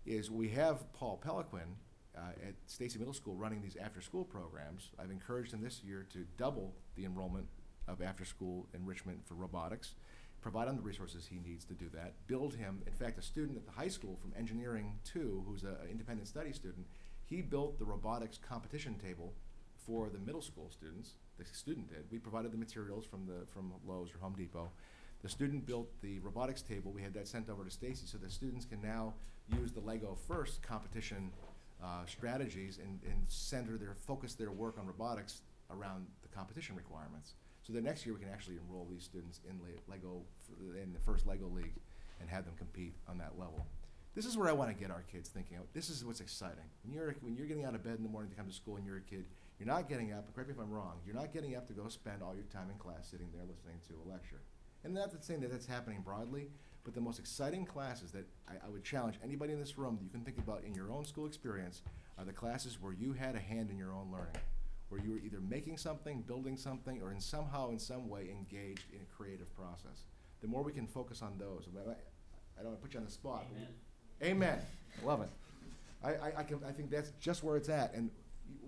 is we have Paul Peliquin at Stacy Middle School running these after-school programs. I've encouraged him this year to double the enrollment of after-school enrichment for robotics, provide him the resources he needs to do that, build him. In fact, a student at the high school from Engineering 2, who's an independent study student, he built the robotics competition table for the middle school students. The student did. We provided the materials from Lowe's or Home Depot. The student built the robotics table. We had that sent over to Stacy, so the students can now use the Lego First competition strategies and focus their work on robotics around the competition requirements. So the next year, we can actually enroll these students in in the first Lego League and have them compete on that level. This is where I want to get our kids thinking. This is what's exciting. When you're getting out of bed in the morning to come to school and you're a kid, you're not getting up, correct me if I'm wrong, you're not getting up to go spend all your time in class sitting there listening to a lecture. And not saying that that's happening broadly, but the most exciting classes that I would challenge anybody in this room that you can think about in your own school experience are the classes where you had a hand in your own learning, where you were either making something, building something, or in some way engaged in a creative process. The more we can focus on those, I don't want to put you on the spot. Amen. Amen. Love it. I think that's just where it's at. And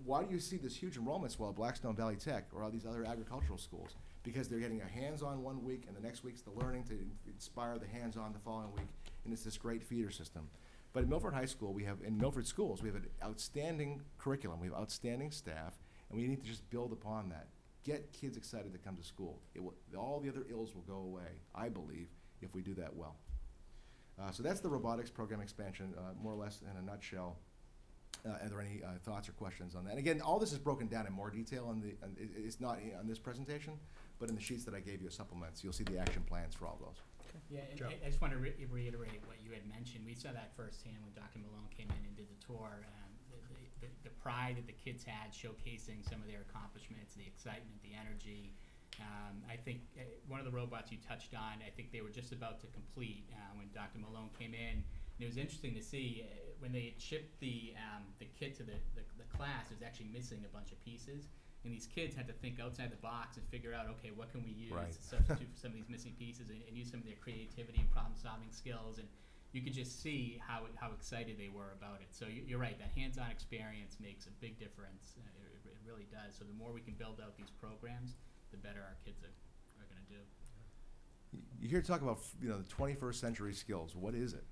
why do you see this huge enrollment swell at Blackstone Valley Tech or all these other agricultural schools? Because they're getting a hands-on one week, and the next week's the learning to inspire the hands-on the following week, and it's this great feeder system. But at Milford High School, in Milford Schools, we have an outstanding curriculum, we have outstanding staff, and we need to just build upon that. Get kids excited to come to school. All the other ills will go away, I believe, if we do that well. So that's the robotics program expansion, more or less in a nutshell. Are there any thoughts or questions on that? And again, all this is broken down in more detail, it's not on this presentation, but in the sheets that I gave you as supplements, you'll see the action plans for all those. Yeah, and Joe. I just want to reiterate what you had mentioned. We saw that firsthand when Dr. Malone came in and did the tour. The pride that the kids had showcasing some of their accomplishments, the excitement, the energy. I think one of the robots you touched on, I think they were just about to complete when Dr. Malone came in. And it was interesting to see when they shipped the kit to the class, it was actually missing a bunch of pieces. And these kids had to think outside the box and figure out, okay, what can we use Right. to substitute for some of these missing pieces and use some of their creativity and problem-solving skills. And you could just see how excited they were about it. So you're right, that hands-on experience makes a big difference. It really does. So the more we can build out these programs, the better our kids are going to do. You hear talk about the 21st century skills. What is it?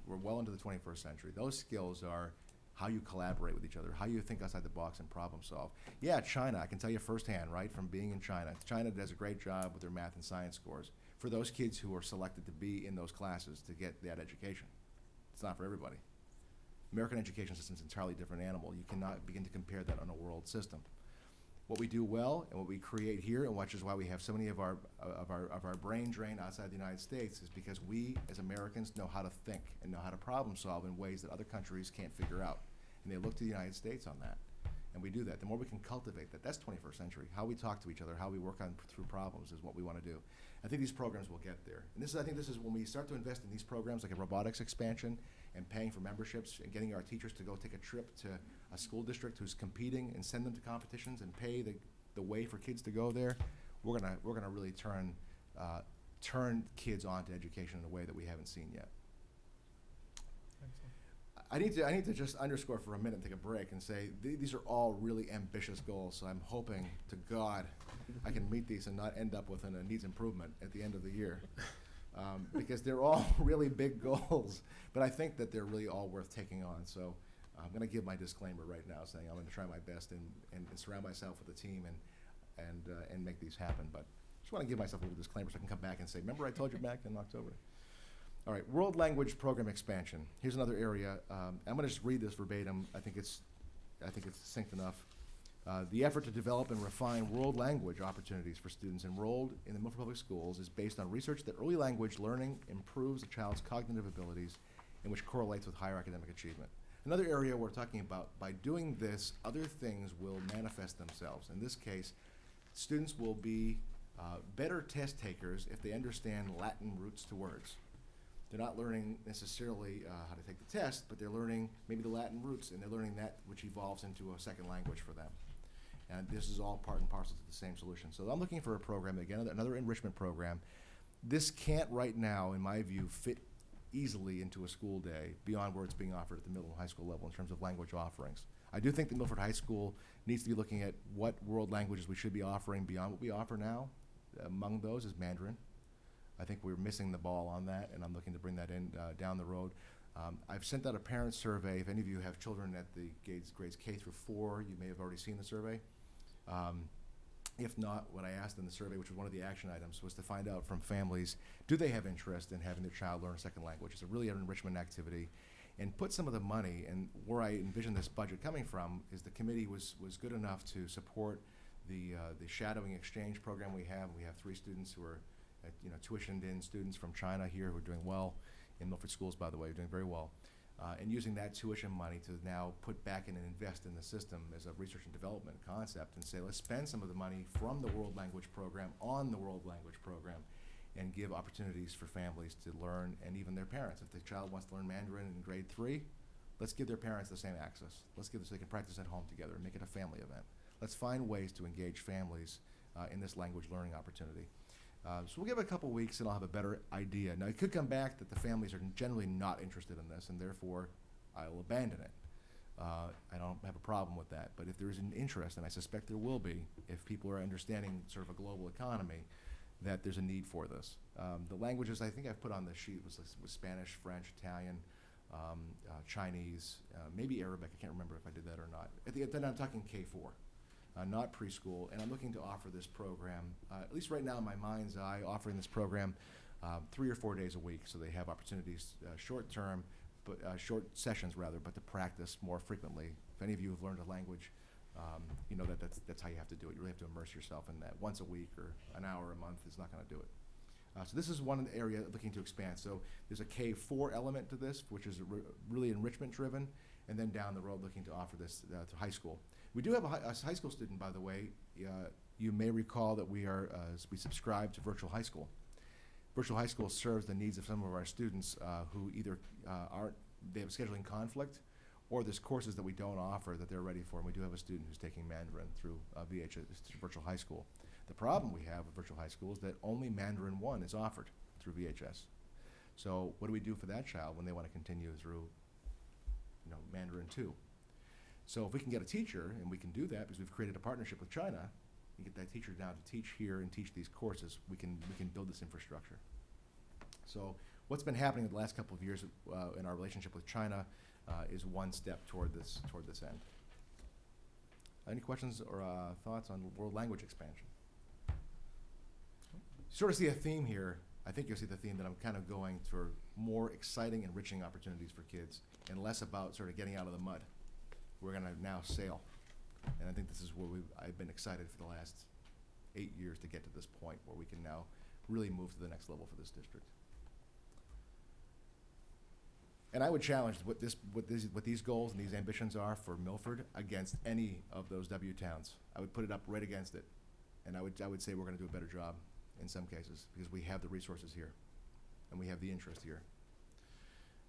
We're well into the 21st century. Those skills are how you collaborate with each other, how you think outside the box and problem solve. Yeah, China, I can tell you firsthand, right, from being in China. China does a great job with their math and science scores for those kids who are selected to be in those classes to get that education. It's not for everybody. American education system is an entirely different animal. You cannot begin to compare that on a world system. What we do well and what we create here, and which is why we have so many of our brain drain outside the United States, is because we as Americans know how to think and know how to problem solve in ways that other countries can't figure out. And they look to the United States on that. And we do that. The more we can cultivate that, that's 21st century. How we talk to each other, how we work through problems is what we want to do. I think these programs will get there. And I think this is when we start to invest in these programs like a robotics expansion and paying for memberships and getting our teachers to go take a trip to a school district who's competing and send them to competitions and pay the way for kids to go there. We're gonna really turn kids on to education in a way that we haven't seen yet. I need to just underscore for a minute, take a break, and say these are all really ambitious goals. So I'm hoping to God I can meet these and not end up with a needs improvement at the end of the year, because they're all really big goals. But I think that they're really all worth taking on. So I'm going to give my disclaimer right now, saying I'm going to try my best and surround myself with a team and make these happen. But I just want to give myself a little disclaimer so I can come back and say, remember I told you back in October. All right, world language program expansion. Here's another area. I'm going to just read this verbatim. I think it's succinct enough. The effort to develop and refine world language opportunities for students enrolled in the Milford Public Schools is based on research that early language learning improves a child's cognitive abilities and which correlates with higher academic achievement. Another area we're talking about, by doing this, other things will manifest themselves. In this case, students will be better test takers if they understand Latin roots to words. They're not learning necessarily how to take the test, but they're learning maybe the Latin roots, and they're learning that which evolves into a second language for them. And this is all part and parcel to the same solution. So I'm looking for a program, again, another enrichment program. This can't right now, in my view, fit easily into a school day beyond where it's being offered at the middle and high school level in terms of language offerings. I do think that Milford High School needs to be looking at what world languages we should be offering beyond what we offer now. Among those is Mandarin. I think we're missing the ball on that, and I'm looking to bring that in down the road. I've sent out a parent survey. If any of you have children at the grades K through 4, you may have already seen the survey. If not, what I asked in the survey, which was one of the action items, was to find out from families, do they have interest in having their child learn a second language? It's really an enrichment activity. And put some of the money, and where I envision this budget coming from, is the committee was good enough to support the shadowing exchange program we have 3 students who are, tuitioned in students from China here who are doing well in Milford schools, by the way, doing very well. And using that tuition money to now put back in and invest in the system as a research and development concept and say, let's spend some of the money from the world language program on the world language program and give opportunities for families to learn, and even their parents. If the child wants to learn Mandarin in grade 3, let's give their parents the same access. Let's give this so they can practice at home together and make it a family event. Let's find ways to engage families in this language learning opportunity. So we'll give it a couple weeks and I'll have a better idea. Now, it could come back that the families are generally not interested in this, and therefore I'll abandon it. I don't have a problem with that. But if there is an interest, and I suspect there will be, if people are understanding sort of a global economy, that there's a need for this. The languages I think I've put on the sheet was Spanish, French, Italian, Chinese, maybe Arabic. I can't remember if I did that or not. Then I'm talking K4. Not preschool, and I'm looking to offer this program, at least right now in my mind's eye, offering this program 3 or 4 days a week, so they have opportunities, short term, but short sessions rather, but to practice more frequently. If any of you have learned a language, you know that's how you have to do it. You really have to immerse yourself in that. Once a week or an hour a month is not going to do it. So this is one area looking to expand. So there's a K4 element to this, which is really enrichment driven, and then down the road looking to offer this to high school. We do have a high school student, by the way. You may recall that we subscribe to Virtual High School. Virtual High School serves the needs of some of our students who either they have a scheduling conflict, or there's courses that we don't offer that they're ready for. And we do have a student who's taking Mandarin through VHS, Virtual High School. The problem we have with Virtual High School is that only Mandarin 1 is offered through VHS. So what do we do for that child when they want to continue through, Mandarin 2? So if we can get a teacher, and we can do that because we've created a partnership with China, and get that teacher down to teach here and teach these courses, we can build this infrastructure. So what's been happening in the last couple of years in our relationship with China is one step toward this end. Any questions or thoughts on world language expansion? You sort of see a theme here. I think you'll see the theme that I'm kind of going for more exciting, enriching opportunities for kids, and less about sort of getting out of the mud. We're going to now sail. And I think this is where I've been excited for the last 8 years to get to this point where we can now really move to the next level for this district. And I would challenge what these goals and these ambitions are for Milford against any of those W towns. I would put it up right against it. And I would say we're going to do a better job in some cases because we have the resources here and we have the interest here.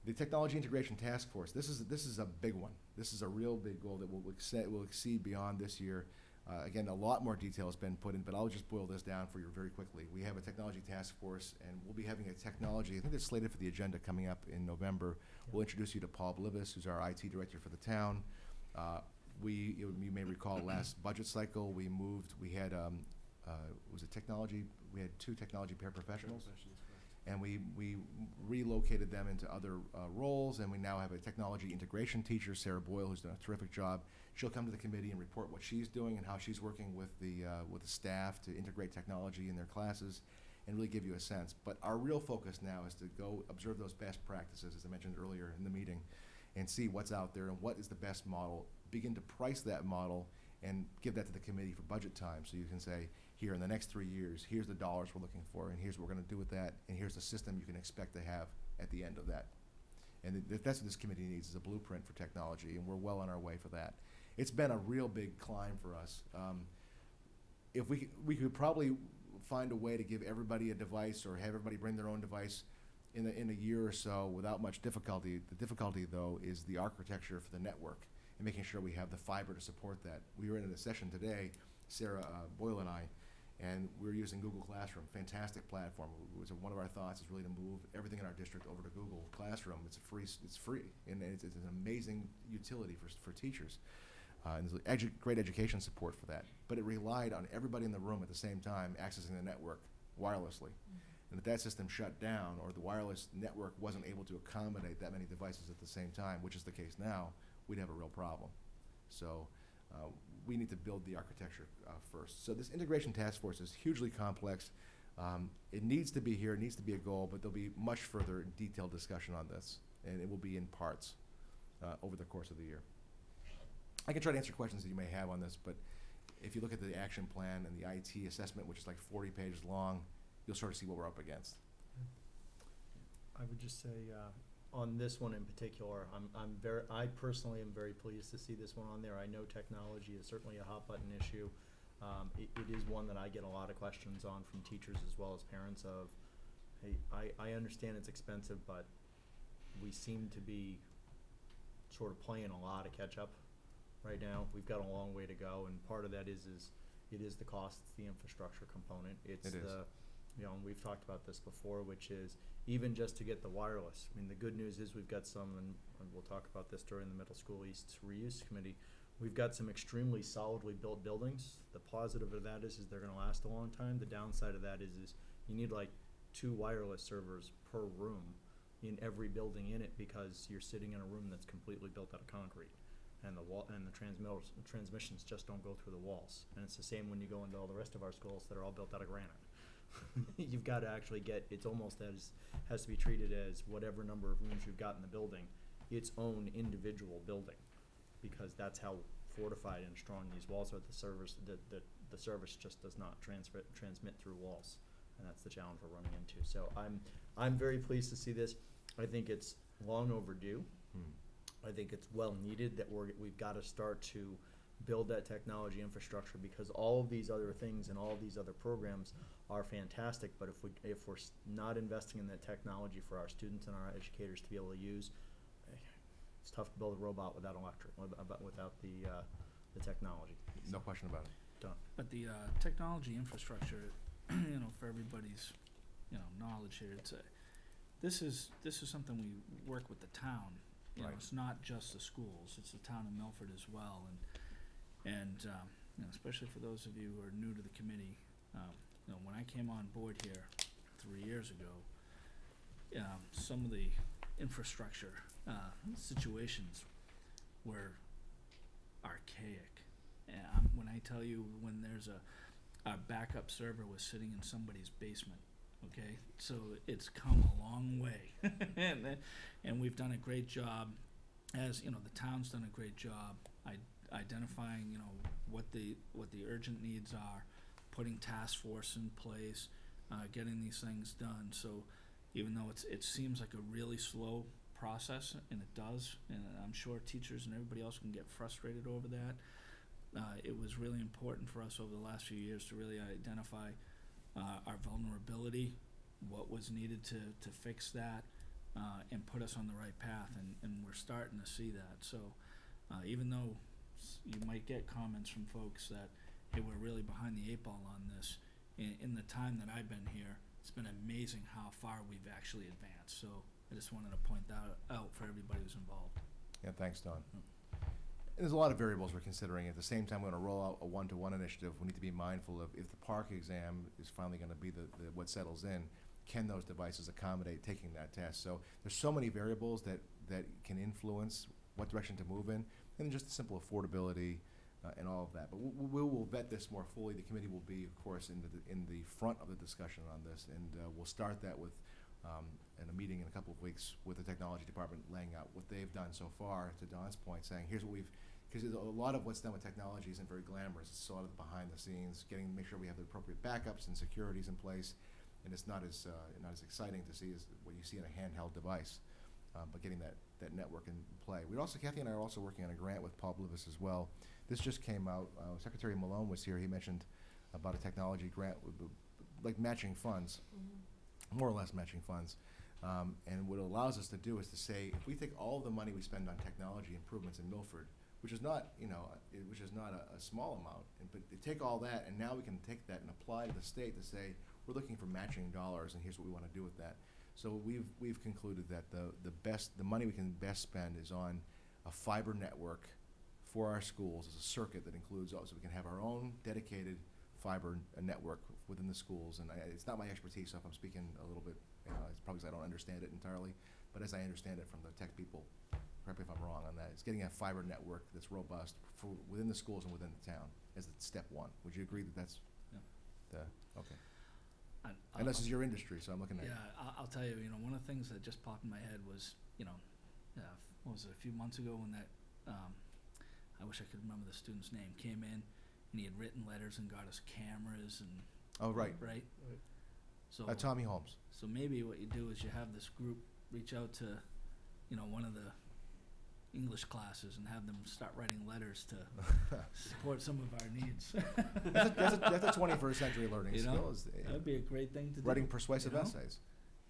The Technology Integration Task Force, this is a big one. This is a real big goal that will exceed beyond this year. Again, a lot more detail has been put in, but I'll just boil this down for you very quickly. We have a technology task force, and we'll be having a technology, I think it's slated for the agenda coming up in November. We'll introduce you to Paul Blivis, who's our IT director for the town. You may recall last budget cycle, we had we had 2 technology paraprofessionals. And we relocated them into other roles, and we now have a technology integration teacher, Sarah Boyle, who's done a terrific job. She'll come to the committee and report what she's doing and how she's working with the staff to integrate technology in their classes and really give you a sense. But our real focus now is to go observe those best practices, as I mentioned earlier in the meeting, and see what's out there and what is the best model, begin to price that model, and give that to the committee for budget time so you can say, here in the next 3 years, here's the dollars we're looking for, and here's what we're going to do with that, and here's the system you can expect to have at the end of that. And that's what this committee needs, is a blueprint for technology, and we're well on our way for that. It's been a real big climb for us. If we could probably find a way to give everybody a device or have everybody bring their own device in a year or so without much difficulty. The difficulty, though, is the architecture for the network and making sure we have the fiber to support that. We were in a session today, Sarah Boyle and I, and we're using Google Classroom, fantastic platform. One of our thoughts is really to move everything in our district over to Google Classroom. It's free, and it's an amazing utility for teachers. And there's great education support for that. But it relied on everybody in the room at the same time accessing the network wirelessly. And if that system shut down or the wireless network wasn't able to accommodate that many devices at the same time, which is the case now, we'd have a real problem. So we need to build the architecture first. So this integration task force is hugely complex. It needs to be here, it needs to be a goal, but there'll be much further detailed discussion on this, and it will be in parts over the course of the year. I can try to answer questions that you may have on this, but if you look at the action plan and the IT assessment, which is like 40 pages long, you'll sort of see what we're up against. I would just say, on this one in particular, I personally am very pleased to see this one on there. I know technology is certainly a hot button issue. It is one that I get a lot of questions on from teachers as well as parents of, hey, I understand it's expensive, but we seem to be sort of playing a lot of catch up right now. We've got a long way to go, and part of that is it is the cost, it's the infrastructure component. It's It is. you know, and we've talked about this before, which is even just to get the wireless. I mean, the good news is we've got some, and we'll talk about this during the Middle School East Reuse Committee, we've got some extremely solidly built buildings. The positive of that is they're gonna last a long time. The downside of that is you need like 2 wireless servers per room in every building in it, because you're sitting in a room that's completely built out of concrete. And the transmissions just don't go through the walls. And it's the same when you go into all the rest of our schools that are all built out of granite. You've got to actually it's almost has to be treated as whatever number of rooms you've got in the building, its own individual building, because that's how fortified and strong these walls are. The service just does not transmit through walls, and that's the challenge we're running into. So I'm very pleased to see this. I think it's long overdue. I think it's well needed that we've got to start to build that technology infrastructure, because all of these other things and all of these other programs are fantastic, but if we're not investing in that technology for our students and our educators to be able to use, it's tough to build a robot without without the technology. No question about it. Done. But the technology infrastructure, for everybody's, knowledge here, this is something we work with the town. Right. It's not just the schools; it's the town of Milford as well, and especially for those of you who are new to the committee, when I came on board here 3 years ago, some of the infrastructure situations were archaic. And when I tell you, when there's a backup server was sitting in somebody's basement, okay, so it's come a long way, and we've done a great job, as the town's done a great job identifying what the urgent needs are, putting task force in place, getting these things done. So even though it seems like a really slow process, and it does, and I'm sure teachers and everybody else can get frustrated over that, it was really important for us over the last few years to really identify our vulnerability, what was needed to fix that, and put us on the right path, and we're starting to see that. So even though you might get comments from folks that, hey, we're really behind the 8 ball on this, in the time that I've been here, it's been amazing how far we've actually advanced. So I just wanted to point that out for everybody who's involved. Yeah, thanks, Don. And there's a lot of variables we're considering. At the same time, we're going to roll out a one-to-one initiative. We need to be mindful of, if the park exam is finally going to be what settles in, can those devices accommodate taking that test? So there's so many variables that can influence what direction to move in, and just the simple affordability and all of that. But we will vet this more fully. The committee will be, of course, in the front of the discussion on this, and we'll start that with in a meeting in a couple of weeks with the technology department, laying out what they've done so far, to Don's point, saying here's what because a lot of what's done with technology isn't very glamorous. It's a lot of the behind the scenes, make sure we have the appropriate backups and securities in place, and it's not as exciting to see as what you see in a handheld device, but getting that network in play. Kathy and I are also working on a grant with Paul Blivis as well. This just came out. Secretary Malone was here. He mentioned about a technology grant with like matching funds, more or less matching funds. And what it allows us to do is to say, if we take all the money we spend on technology improvements in Milford, which is not a small amount, but they take all that, and now we can take that and apply to the state to say, we're looking for matching dollars, and here's what we want to do with that. So we've concluded that the money we can best spend is on a fiber network for our schools as a circuit that includes so we can have our own dedicated fiber network within the schools. And it's not my expertise, so if I'm speaking a little bit, it's probably because I don't understand it entirely, but as I understand it from the tech people, correct me if I'm wrong on that, it's getting a fiber network that's robust for within the schools and within the town as step one. Would you agree that that's okay? And this is your industry, so I'm looking at I'll tell you, one of the things that just popped in my head was, what was it, a few months ago when that, I wish I could remember the student's name, came in and he had written letters and got us cameras and, Oh, right. right? Right. So, Tommy Holmes. so maybe what you do is you have this group reach out to, one of the English classes and have them start writing letters to support some of our needs. That's a 21st century learning You know, skill. Is That'd be a great thing to do. writing persuasive you know? essays.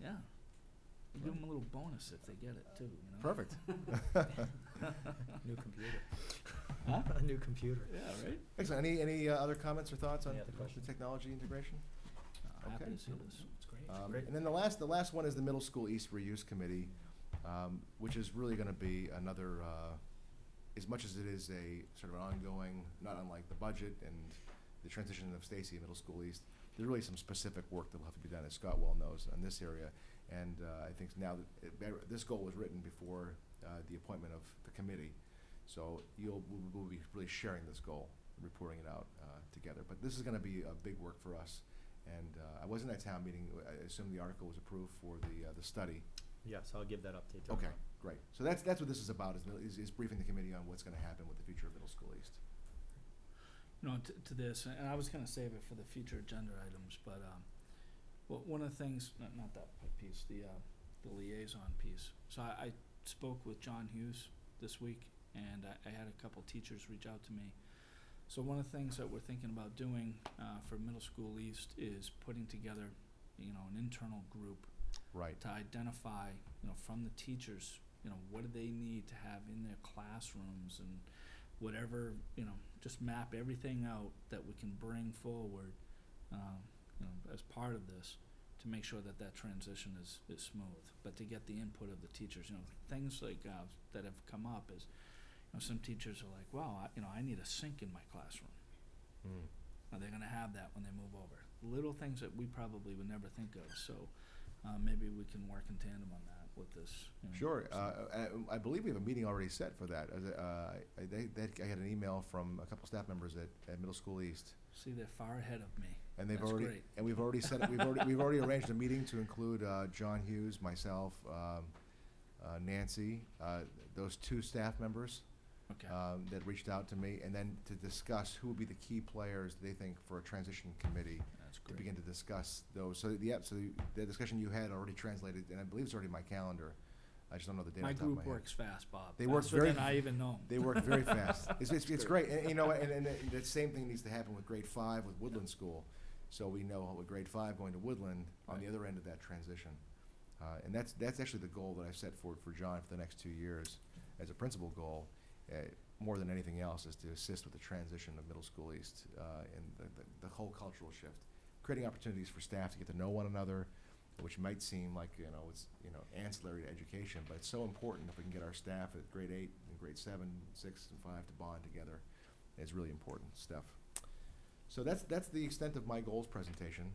Yeah. You give them a little bonus if they get it too, Perfect. New computer. Huh? A new computer. Yeah, right? Excellent. Any other comments or thoughts on Any other the questions? technology integration? Happy Okay. to see this. It's great. Great. And then the last one is the Middle School East Reuse Committee, which is really going to be another, as much as it is a sort of an ongoing, not unlike the budget and the transition of Stacy Middle School East, there's really some specific work that will have to be done, as Scott well knows, in this area. And I think now that this goal was written before the appointment of the committee, so we'll be really sharing this goal, reporting it out together. But this is going to be a big work for us. And I wasn't at town meeting. I assume the article was approved for the study. Yes, I'll give that update. Okay, great. So that's what this is about, is briefing the committee on what's going to happen with the future of Middle School East. To this, and I was gonna save it for the future agenda items, but, well, one of the things, not that piece, the liaison piece. So I spoke with John Hughes this week, and I had a couple teachers reach out to me. So one of the things that we're thinking about doing, for Middle School East is putting together, an internal group Right. to identify, from the teachers, what do they need to have in their classrooms and whatever, just map everything out that we can bring forward, as part of this to make sure that that transition is smooth. But to get the input of the teachers, things like, that have come up is, some teachers are like, wow, I need a sink in my classroom. Are they gonna have that when they move over? Little things that we probably would never think of, so, maybe we can work in tandem on that with this. Sure. so- I believe we have a meeting already set for that. I had an email from a couple staff members at Middle School East, See, they're far ahead of me. and they've That's already great. and we've already set we've already arranged a meeting to include John Hughes, myself, Nancy, those two staff members Okay, that reached out to me, and then to discuss who would be the key players they think for a transition committee. that's To great. begin to discuss those. So the discussion you had already translated, and I believe it's already in my calendar. I just don't know the date My off the top of group my head. works fast, Bob. They work Faster very than I even know. They work very fast. It's great. And the same thing needs to happen with grade 5 with Woodland School. So we know with grade 5 going to Woodland on the other end of that transition. And that's actually the goal that I've set for John for the next 2 years as a principal goal. More than anything else is to assist with the transition of Middle School East and the whole cultural shift, creating opportunities for staff to get to know one another, which might seem like it's ancillary to education, but it's so important if we can get our staff at grade 8 and grade 7, 6, and 5 to bond together. It's really important stuff. So that's the extent of my goals presentation.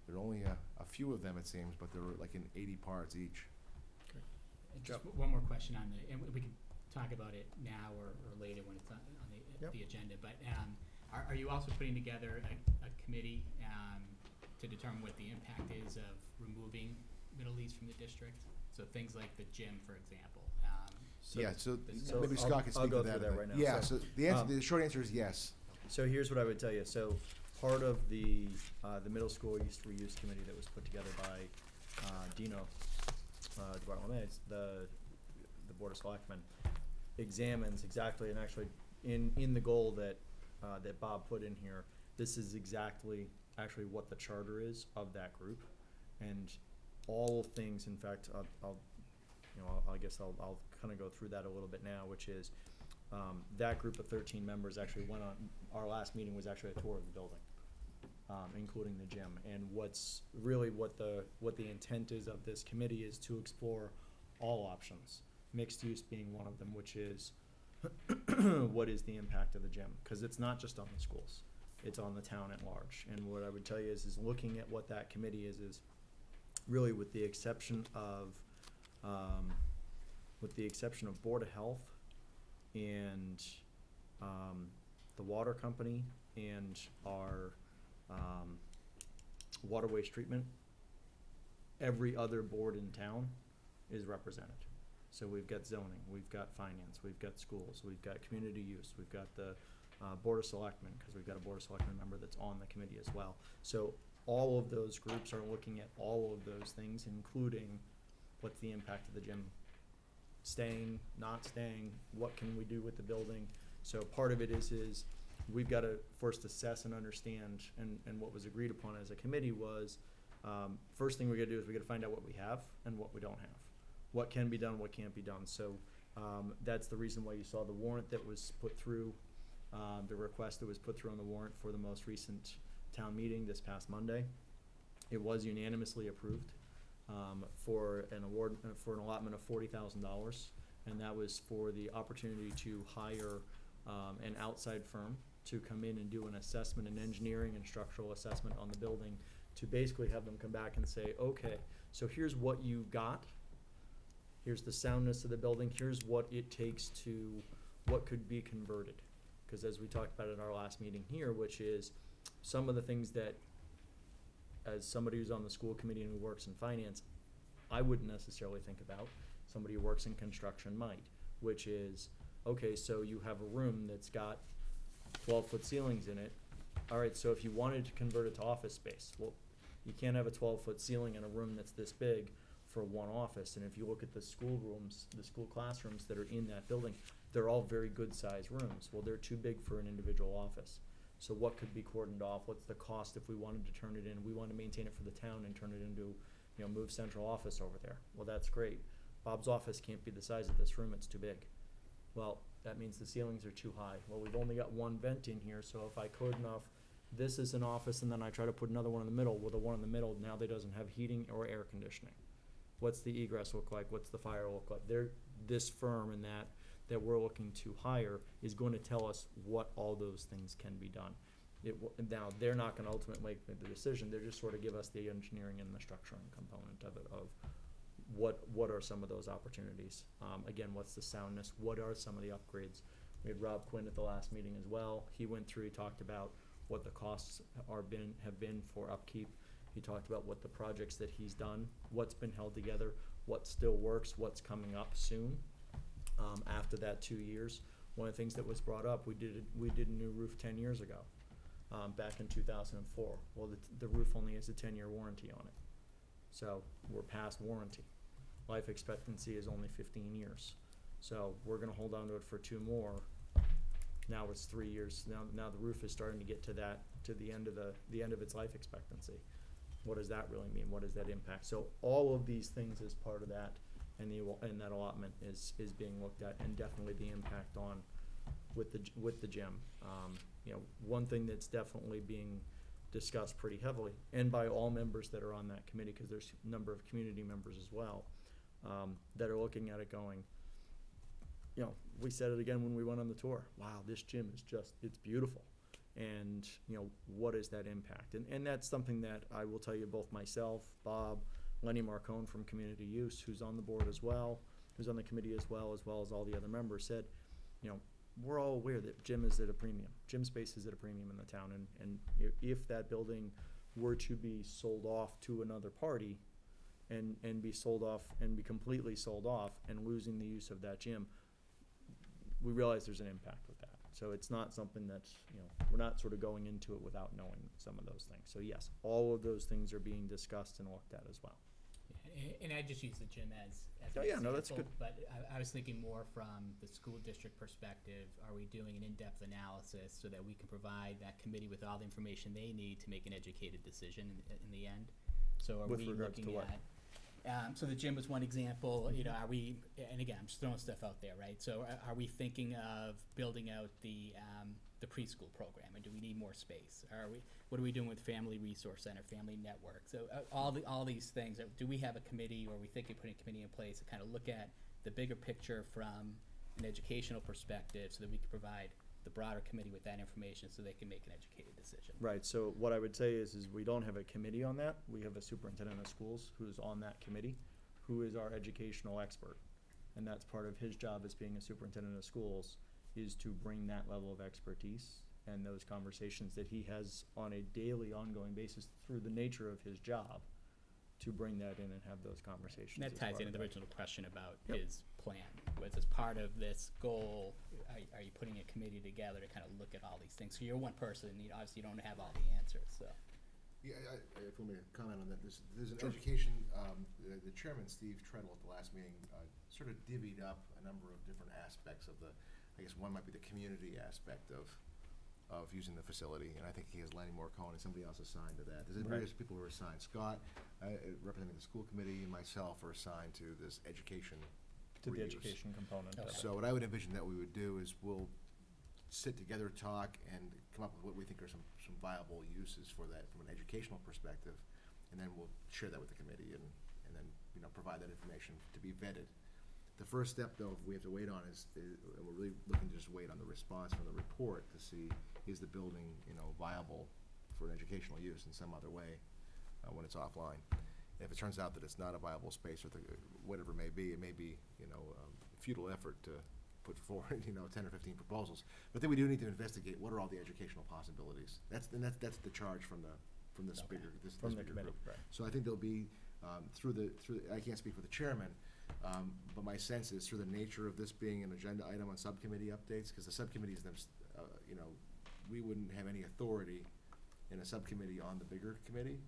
There are only a few of them, it seems, but they're like in 80 parts each. Just one more question on and we can talk about it now or later when it's on Yep. the agenda, but are you also putting together a committee to determine what the impact is of removing Middle East from the district? So things like the gym, for example. Yeah, so So maybe I'll- Scott can I'll speak go to that. through a that bit. right now. Yeah, So, so the short answer is yes. So here's what I would tell you. So part of the Middle School East Reuse Committee that was put together by Dino Duarte-Lemay, the Board of Selectmen, examines exactly, and actually in the goal that Bob put in here, this is exactly actually what the charter is of that group, and all things. In fact, I guess I'll kind of go through that a little bit now, which is that group of 13 members actually went on. Our last meeting was actually a tour of the building, including the gym. And what the intent is of this committee is to explore all options, mixed use being one of them, which is what is the impact of the gym? Because it's not just on the schools, it's on the town at large. And what I would tell you is looking at what that committee is really with the exception of Board of Health and the water company and our water waste treatment, every other board in town is represented. So we've got zoning, we've got finance, we've got schools, we've got community use, we've got the Board of Selectmen, because we've got a Board of Selectmen member that's on the committee as well. So all of those groups are looking at all of those things, including what's the impact of the gym staying, not staying, what can we do with the building. So part of it is we've got to first assess and understand, and what was agreed upon as a committee was, first thing we got to do is we got to find out what we have and what we don't have. What can be done, what can't be done. So that's the reason why you saw the warrant that was put through, the request that was put through on the warrant for the most recent town meeting this past Monday. It was unanimously approved for an award, for an allotment of $40,000, and that was for the opportunity to hire an outside firm to come in and do an assessment, an engineering and structural assessment on the building, to basically have them come back and say, okay, so here's what you got, here's the soundness of the building, here's what it takes to, what could be converted. Because as we talked about in our last meeting here, which is some of the things that, as somebody who's on the school committee and who works in finance, I wouldn't necessarily think about, somebody who works in construction might, which is, okay, so you have a room that's got 12-foot ceilings in it. All right, so if you wanted to convert it to office space, well, you can't have a 12-foot ceiling in a room that's this big for one office. And if you look at the school rooms, the school classrooms that are in that building, they're all very good-sized rooms. Well, they're too big for an individual office. So what could be cordoned off? What's the cost if we wanted to turn it in? We want to maintain it for the town and turn it into, you know, move central office over there. Well, that's great. Bob's office can't be the size of this room, it's too big. Well, that means the ceilings are too high. Well, we've only got one vent in here, so if I cordon off this is an office and then I try to put another one in the middle, well, the one in the middle now they doesn't have heating or air conditioning. What's the egress look like? What's the fire look like? This firm and that we're looking to hire is going to tell us what all those things can be done. Now, they're not going to ultimately make the decision. They're just sort of give us the engineering and the structuring component of it, of what are some of those opportunities. Again, what's the soundness? What are some of the upgrades? We had Rob Quinn at the last meeting as well. He went through, he talked about what the costs have been for upkeep. He talked about what the projects that he's done, what's been held together, what still works, what's coming up soon. After that 2 years, one of the things that was brought up, we did a new roof 10 years ago, back in 2004. Well, the roof only has a 10-year warranty on it, so we're past warranty. Life expectancy is only 15 years, so we're going to hold on to it for 2 more. Now it's 3 years. Now the roof is starting to get to the end of its life expectancy. What does that really mean? What does that impact? So all of these things as part of that, and that allotment is being looked at, and definitely the impact on with the gym. You know, one thing that's definitely being discussed pretty heavily, and by all members that are on that committee, because there's a number of community members as well, that are looking at it going, you know, we said it again when we went on the tour. Wow, this gym is it's beautiful. And, you know, what is that impact? And that's something that I will tell you, both myself, Bob, Lenny Marcone from Community Use, who's on the board as well, who's on the committee as well as all the other members, said, you know, we're all aware that gym is at a premium. Gym space is at a premium in the town. And if that building were to be sold off to another party and be sold off and be completely sold off and losing the use of that gym, we realize there's an impact with that. So it's not something that's, you know, we're not sort of going into it without knowing some of those things. So yes, all of those things are being discussed and looked at as well. And I just use the gym as Oh, an yeah, example, no, that's good. But I was thinking more from the school district perspective. Are we doing an in-depth analysis so that we can provide that committee with all the information they need to make an educated decision in the end? So are With we regards to looking what? at? So the gym was one example. You know, are we? And again, I'm just throwing stuff out there, right? So are we thinking of building out the preschool program, and do we need more space? What are we doing with Family Resource Center, Family Network? So all these things. Do we have a committee, or are we thinking of putting a committee in place to kind of look at the bigger picture from an educational perspective, so that we can provide the broader committee with that information so they can make an educated decision? Right, so what I would say is we don't have a committee on that. We have a superintendent of schools who's on that committee, who is our educational expert. And that's part of his job as being a superintendent of schools, is to bring that level of expertise and those conversations that he has on a daily, ongoing basis through the nature of his job, to bring that in and have those conversations. And that as ties part into of the that. original question about Yep. his plan. Was as part of this goal, are you putting a committee together to kind of look at all these things? So you're one person, and obviously you don't have all the answers, so. Yeah, if I may comment on that, there's an education, the chairman, Steve Treadle, at the last meeting, sort of divvied up a number of different aspects of I guess one might be the community aspect of using the facility, and I think he has Lenny Morcone and somebody else assigned to that. There's Right. various people who are assigned. Scott, representing the school committee, and myself are assigned to this education To the reuse. education component of it. So what I would envision that we would do is we'll sit together, talk, and come up with what we think are some viable uses for that from an educational perspective, and then we'll share that with the committee and then, provide that information to be vetted. The first step, though, we have to wait on is and we're really looking to just wait on the response from the report to see, is the building, viable for an educational use in some other way, when it's offline. And if it turns out that it's not a viable space, or whatever it may be, futile effort to put forward, 10 or 15 proposals. But then we do need to investigate what are all the educational possibilities. That's the charge from this Okay. bigger, this From the bigger committee, group. right. So I think there'll be, I can't speak for the chairman, but my sense is through the nature of this being an agenda item on subcommittee updates, because the subcommittees, we wouldn't have any authority in a subcommittee on the bigger committee.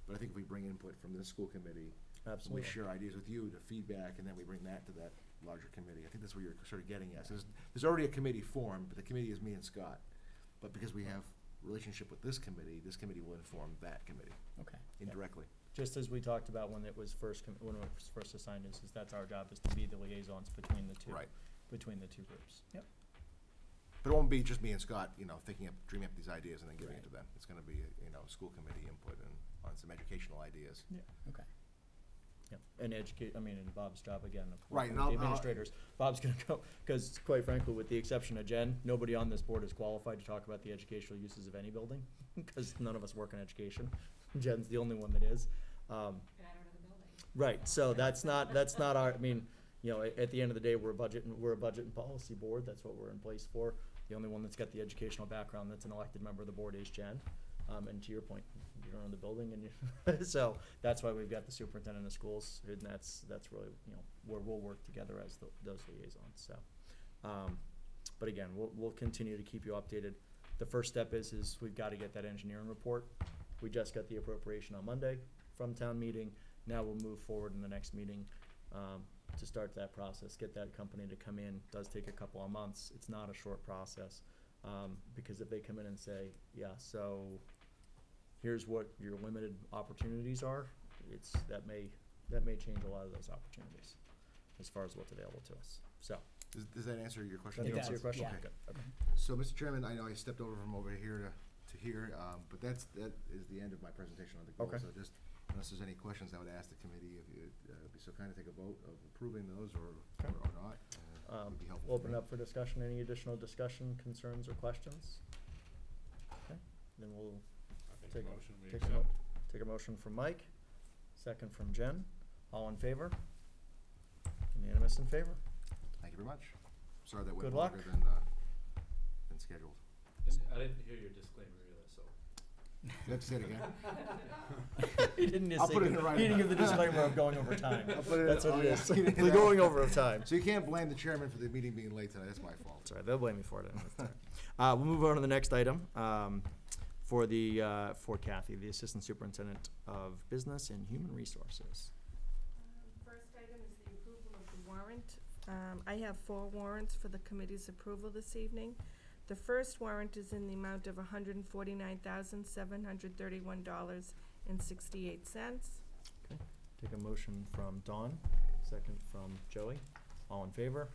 But I think if we bring input from this school committee, Absolutely. we share ideas with you to feedback, and then we bring that to that larger committee. I think that's what you're sort of getting at. So there's already a committee formed, but the committee is me and Scott. But because we have relationship with this committee will inform that committee Okay. indirectly. Just as we talked about when it was first, when it was first assigned, is that's our job, is to be the liaisons between the two. Right. Between the two groups. Yep. But it won't be just me and Scott, dreaming up these ideas and then giving it Right. to them. It's gonna be, school committee input and on some educational ideas. Okay. Yep, and Bob's job again, of course, Right, and with I'll- the administrators, Bob's gonna go, because quite frankly, with the exception of Jen, nobody on this board is qualified to talk about the educational uses of any building, because none of us work in education. Jen's the only one that is. And I don't know the building. Right, so that's not our, at the end of the day, we're a budget and policy board, that's what we're in place for. The only one that's got the educational background that's an elected member of the board is Jen. And to your point, you don't own the building, and so that's why we've got the superintendent of schools, and that's really, where we'll work together as those liaisons, so. But again, we'll continue to keep you updated. The first step is we've gotta get that engineering report. We just got the appropriation on Monday from town meeting. Now we'll move forward in the next meeting, to start that process, get that company to come in. Does take a couple of months. It's not a short process, because if they come in and say, yeah, so here's what your limited opportunities are, that may change a lot of those opportunities as far as what's available to us. So, Does that answer your question? does that It answer your does, question? yeah. Good, okay. So, Mr. Chairman, I know I stepped over from over here to here, but that is the end of my presentation on the goals. Okay. So just, unless there's any questions, I would ask the committee if you'd be so kind to take a vote of approving those or not. Would be helpful. Open up for discussion. Any additional discussion, concerns, or questions? Okay, then we'll I Take make a- a motion, we take a accept. take a motion from Mike, second from Jen. All in favor? Unanimous in favor? Thank you very much. Sorry that went Good luck. longer than scheduled. I didn't hear your disclaimer either, so. You have to say it again? He didn't just I'll say, put it in he writing. didn't give the disclaimer of going over time. I'll put it in- That's what oh, it yeah. is. You didn't do We're that. going over of time. So you can't blame the chairman for the meeting being late tonight. That's my fault. That's all right, they'll blame me for it. That's all right. We'll move on to the next item, for Kathy, the Assistant Superintendent of Business and Human Resources. First item is the approval of the warrant. I have 4 warrants for the committee's approval this evening. The first warrant is in the amount of $149,731.68. Take a motion from Dawn, second from Joey. All in favor?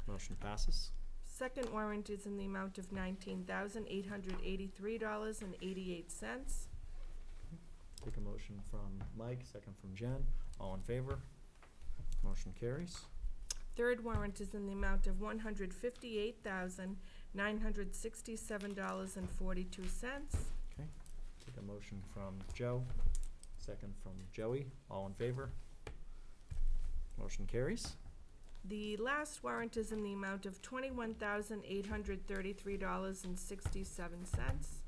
Motion passes. Second warrant is in the amount of $19,883.88. Take a motion from Mike, second from Jen. All in favor? Motion carries. Third warrant is in the amount of $158,967.42. Take a motion from Joe, second from Joey. All in favor? Motion carries. The last warrant is in the amount of $21,833.67.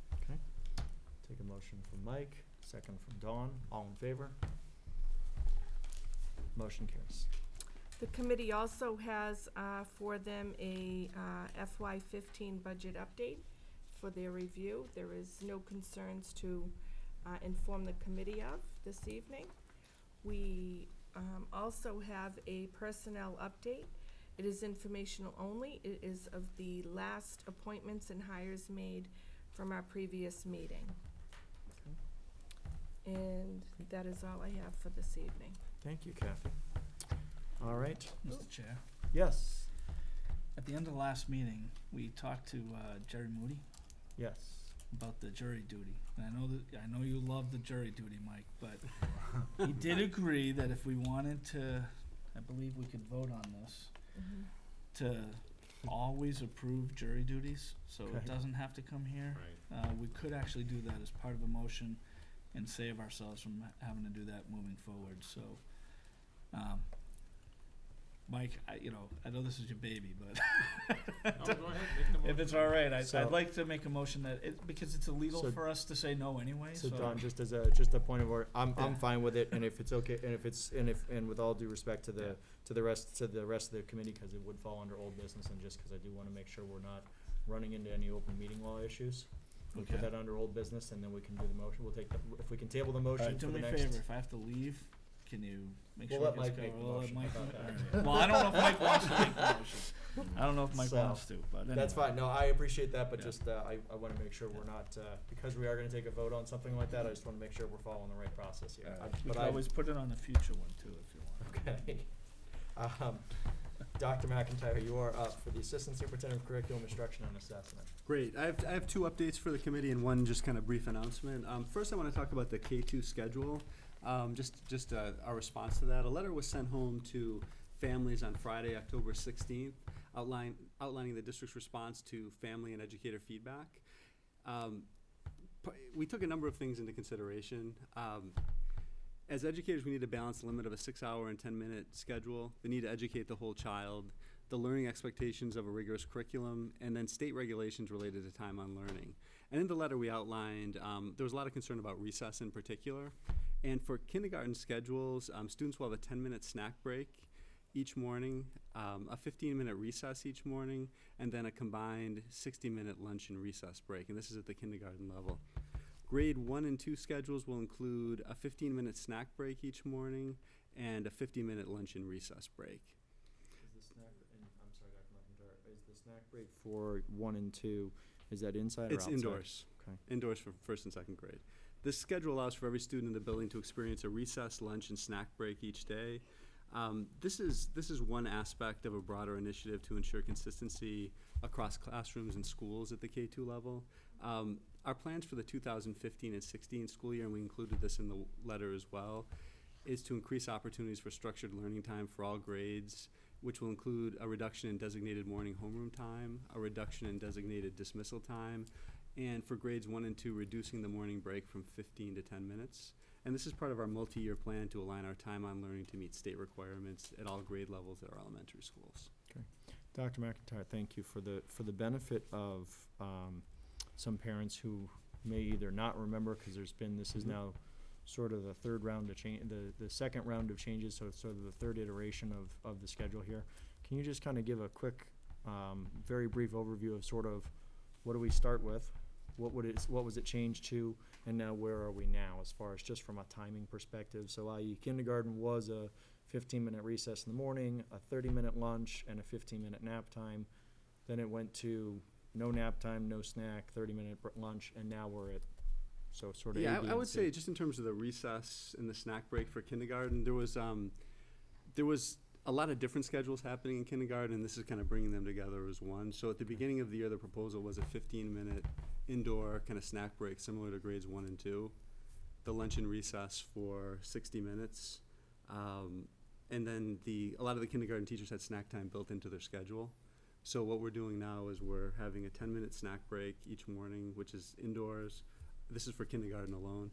Take a motion from Mike, Second from Dawn. All in favor? Motion carries. The committee also has for them a FY15 budget update for their review. There is no concerns to inform the committee of this evening. We also have a personnel update. It is informational only. It is of the last appointments and hires made from our previous meeting. And that is all I have for this evening. Thank you, Kathy. All right. Mr. Chair, Yes. at the end of the last meeting, we talked to Jerry Moody Yes. about the jury duty. And I know you love the jury duty, Mike, but he did agree that if we wanted to, I believe we could vote on this, to always approve jury duties, so Okay. it doesn't have to come here. Right. We could actually do that as part of a motion and save ourselves from having to do that moving forward, so, Mike, I know this is your baby, but No, go ahead, make the motion. if it's all right, So- I'd like to make a motion that because it's illegal So- for us to say no anyway, So so. Don, just a point of order, I'm Yeah. fine with it, and if it's okay, and with all due respect to the rest of the committee, cause it would fall under old business, and just cause I do wanna make sure we're not running into any open meeting law issues. We'll put Okay. that under old business, and then we can do the motion, if we can table the All motion right, for do the me a next. favor, if I have to leave, can you make We'll sure let it gets Mike make covered? the We'll let motion. Mike How about do it? that? All right. Well, I don't know if Mike wants to make the motion. I don't know if Mike So, wants to, but anyway. That's fine, no, I appreciate that, but Yeah. just, I wanna make sure we're not, because we are gonna take a vote on something like that, I just wanna make sure we're following the right process here. All I- right. We but can I- always put it on the future one too, if you want. Okay. Dr. McIntyre, you are up for the Assistant Superintendent of Curriculum Instruction and Assessment. Great. I have two updates for the committee and one just kind of brief announcement. First, I want to talk about the K-2 schedule. Just our response to that. A letter was sent home to families on Friday, October 16th, outlining the district's response to family and educator feedback. We took a number of things into consideration. As educators, we need to balance the limit of a 6-hour and 10-minute schedule, the need to educate the whole child, the learning expectations of a rigorous curriculum, and then state regulations related to time on learning. And in the letter we outlined, there was a lot of concern about recess in particular. And for kindergarten schedules, students will have a 10-minute snack break each morning, a 15-minute recess each morning, and then a combined 60-minute lunch and recess break. And this is at the kindergarten level. Grade 1 and 2 schedules will include a 15-minute snack break each morning and a 50-minute lunch and recess break. Is the snack, and I'm sorry, Dr. McIntyre, is the snack break for 1 and 2, is that inside or outside? It's indoors. Okay. Indoors for first and second grade. This schedule allows for every student in the building to experience a recess, lunch, and snack break each day. This is one aspect of a broader initiative to ensure consistency across classrooms and schools at the K-2 level. Our plans for the 2015 and 16 school year, and we included this in the letter as well, is to increase opportunities for structured learning time for all grades, which will include a reduction in designated morning homeroom time, a reduction in designated dismissal time, and for grades 1 and 2, reducing the morning break from 15 to 10 minutes. And this is part of our multi-year plan to align our time on learning to meet state requirements at all grade levels at our elementary schools. Dr. McIntyre, thank you for the benefit of some parents who may either not remember, because this is now sort of the third round of the second round of changes, so it's sort of the third iteration of the schedule here. Can you just kind of give a quick, very brief overview of sort of what do we start with, what was it changed to, and now where are we now as far as just from a timing perspective? So i.e. kindergarten was a 15-minute recess in the morning, a 30-minute lunch, and a 15-minute nap time. Then it went to no nap time, no snack, 30-minute lunch, and now we're at sort of Yeah, A, B, I and would C. say just in terms of the recess and the snack break for kindergarten, there was a lot of different schedules happening in kindergarten, and this is kind of bringing them together as one. So at the beginning of the year, the proposal was a 15-minute indoor kind of snack break, similar to grades 1 and 2. The lunch and recess for 60 minutes. And then a lot of the kindergarten teachers had snack time built into their schedule. So what we're doing now is we're having a 10-minute snack break each morning, which is indoors. This is for kindergarten alone.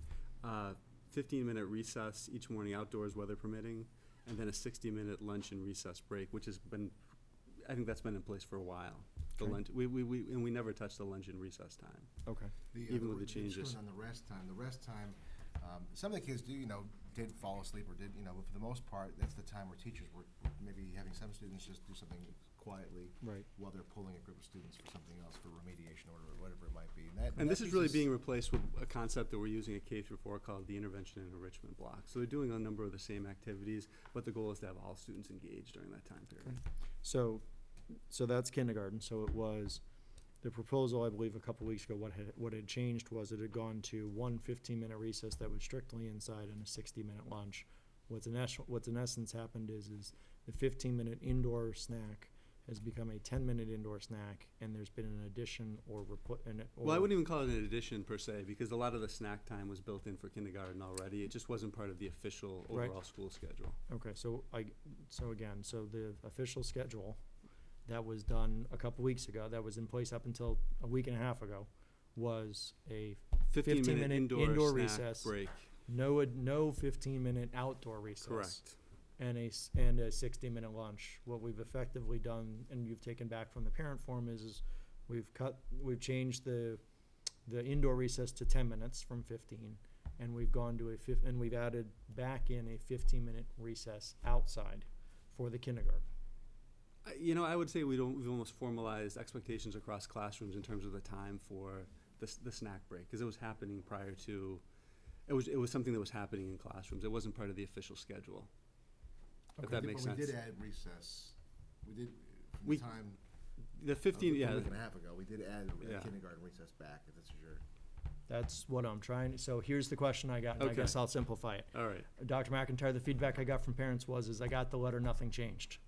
15-minute recess each morning outdoors, weather permitting, and then a 60-minute lunch and recess break, which I think that's been in place for a while. The Okay. lunch, we never touched the lunch and recess time. Okay. Even with the changes. On the rest time Some of the kids do, did fall asleep or did, but for the most part, that's the time where teachers were maybe having some students just do something quietly Right. while they're pulling a group of students for something else, for remediation or whatever it might be. And this that is really piece being replaced with a concept that we're using at K through 4 called the intervention and enrichment block. So they're doing a number of the same activities, but the goal is to have all students engaged during that time period. So that's kindergarten, so it was, the proposal, I believe, a couple weeks ago, what had changed was it had gone to one 15-minute recess that was strictly inside and a 60-minute lunch. What's in essence happened is the 15-minute indoor snack has become a 10-minute indoor snack, and there's been an addition or Well, I wouldn't even call it an addition per se, because a lot of the snack time was built in for kindergarten already. It just wasn't part of the official Right. overall school schedule. Okay, so the official schedule that was done a couple weeks ago, that was in place up until a week and a half ago, was a 15-minute indoor snack recess. break. No 15-minute outdoor recess. Correct. And a 60-minute lunch. What we've effectively done, and you've taken back from the parent forum, is we've changed the indoor recess to 10 minutes from 15, and we've gone to and we've added back in a 15-minute recess outside for the kindergarten. I would say we've almost formalized expectations across classrooms in terms of the time for the snack break, because it was happening prior to, it was something that was happening in classrooms. It wasn't part of the official schedule. If that makes sense. But we did add recess. We did, from We- the time, The 15, a yeah. week and a half ago, we did add a Yeah. kindergarten recess back, if that's your. That's what I'm trying. So here's the question I got, and I Okay. guess I'll simplify it. All right. Dr. McIntyre, the feedback I got from parents was I got the letter, nothing changed.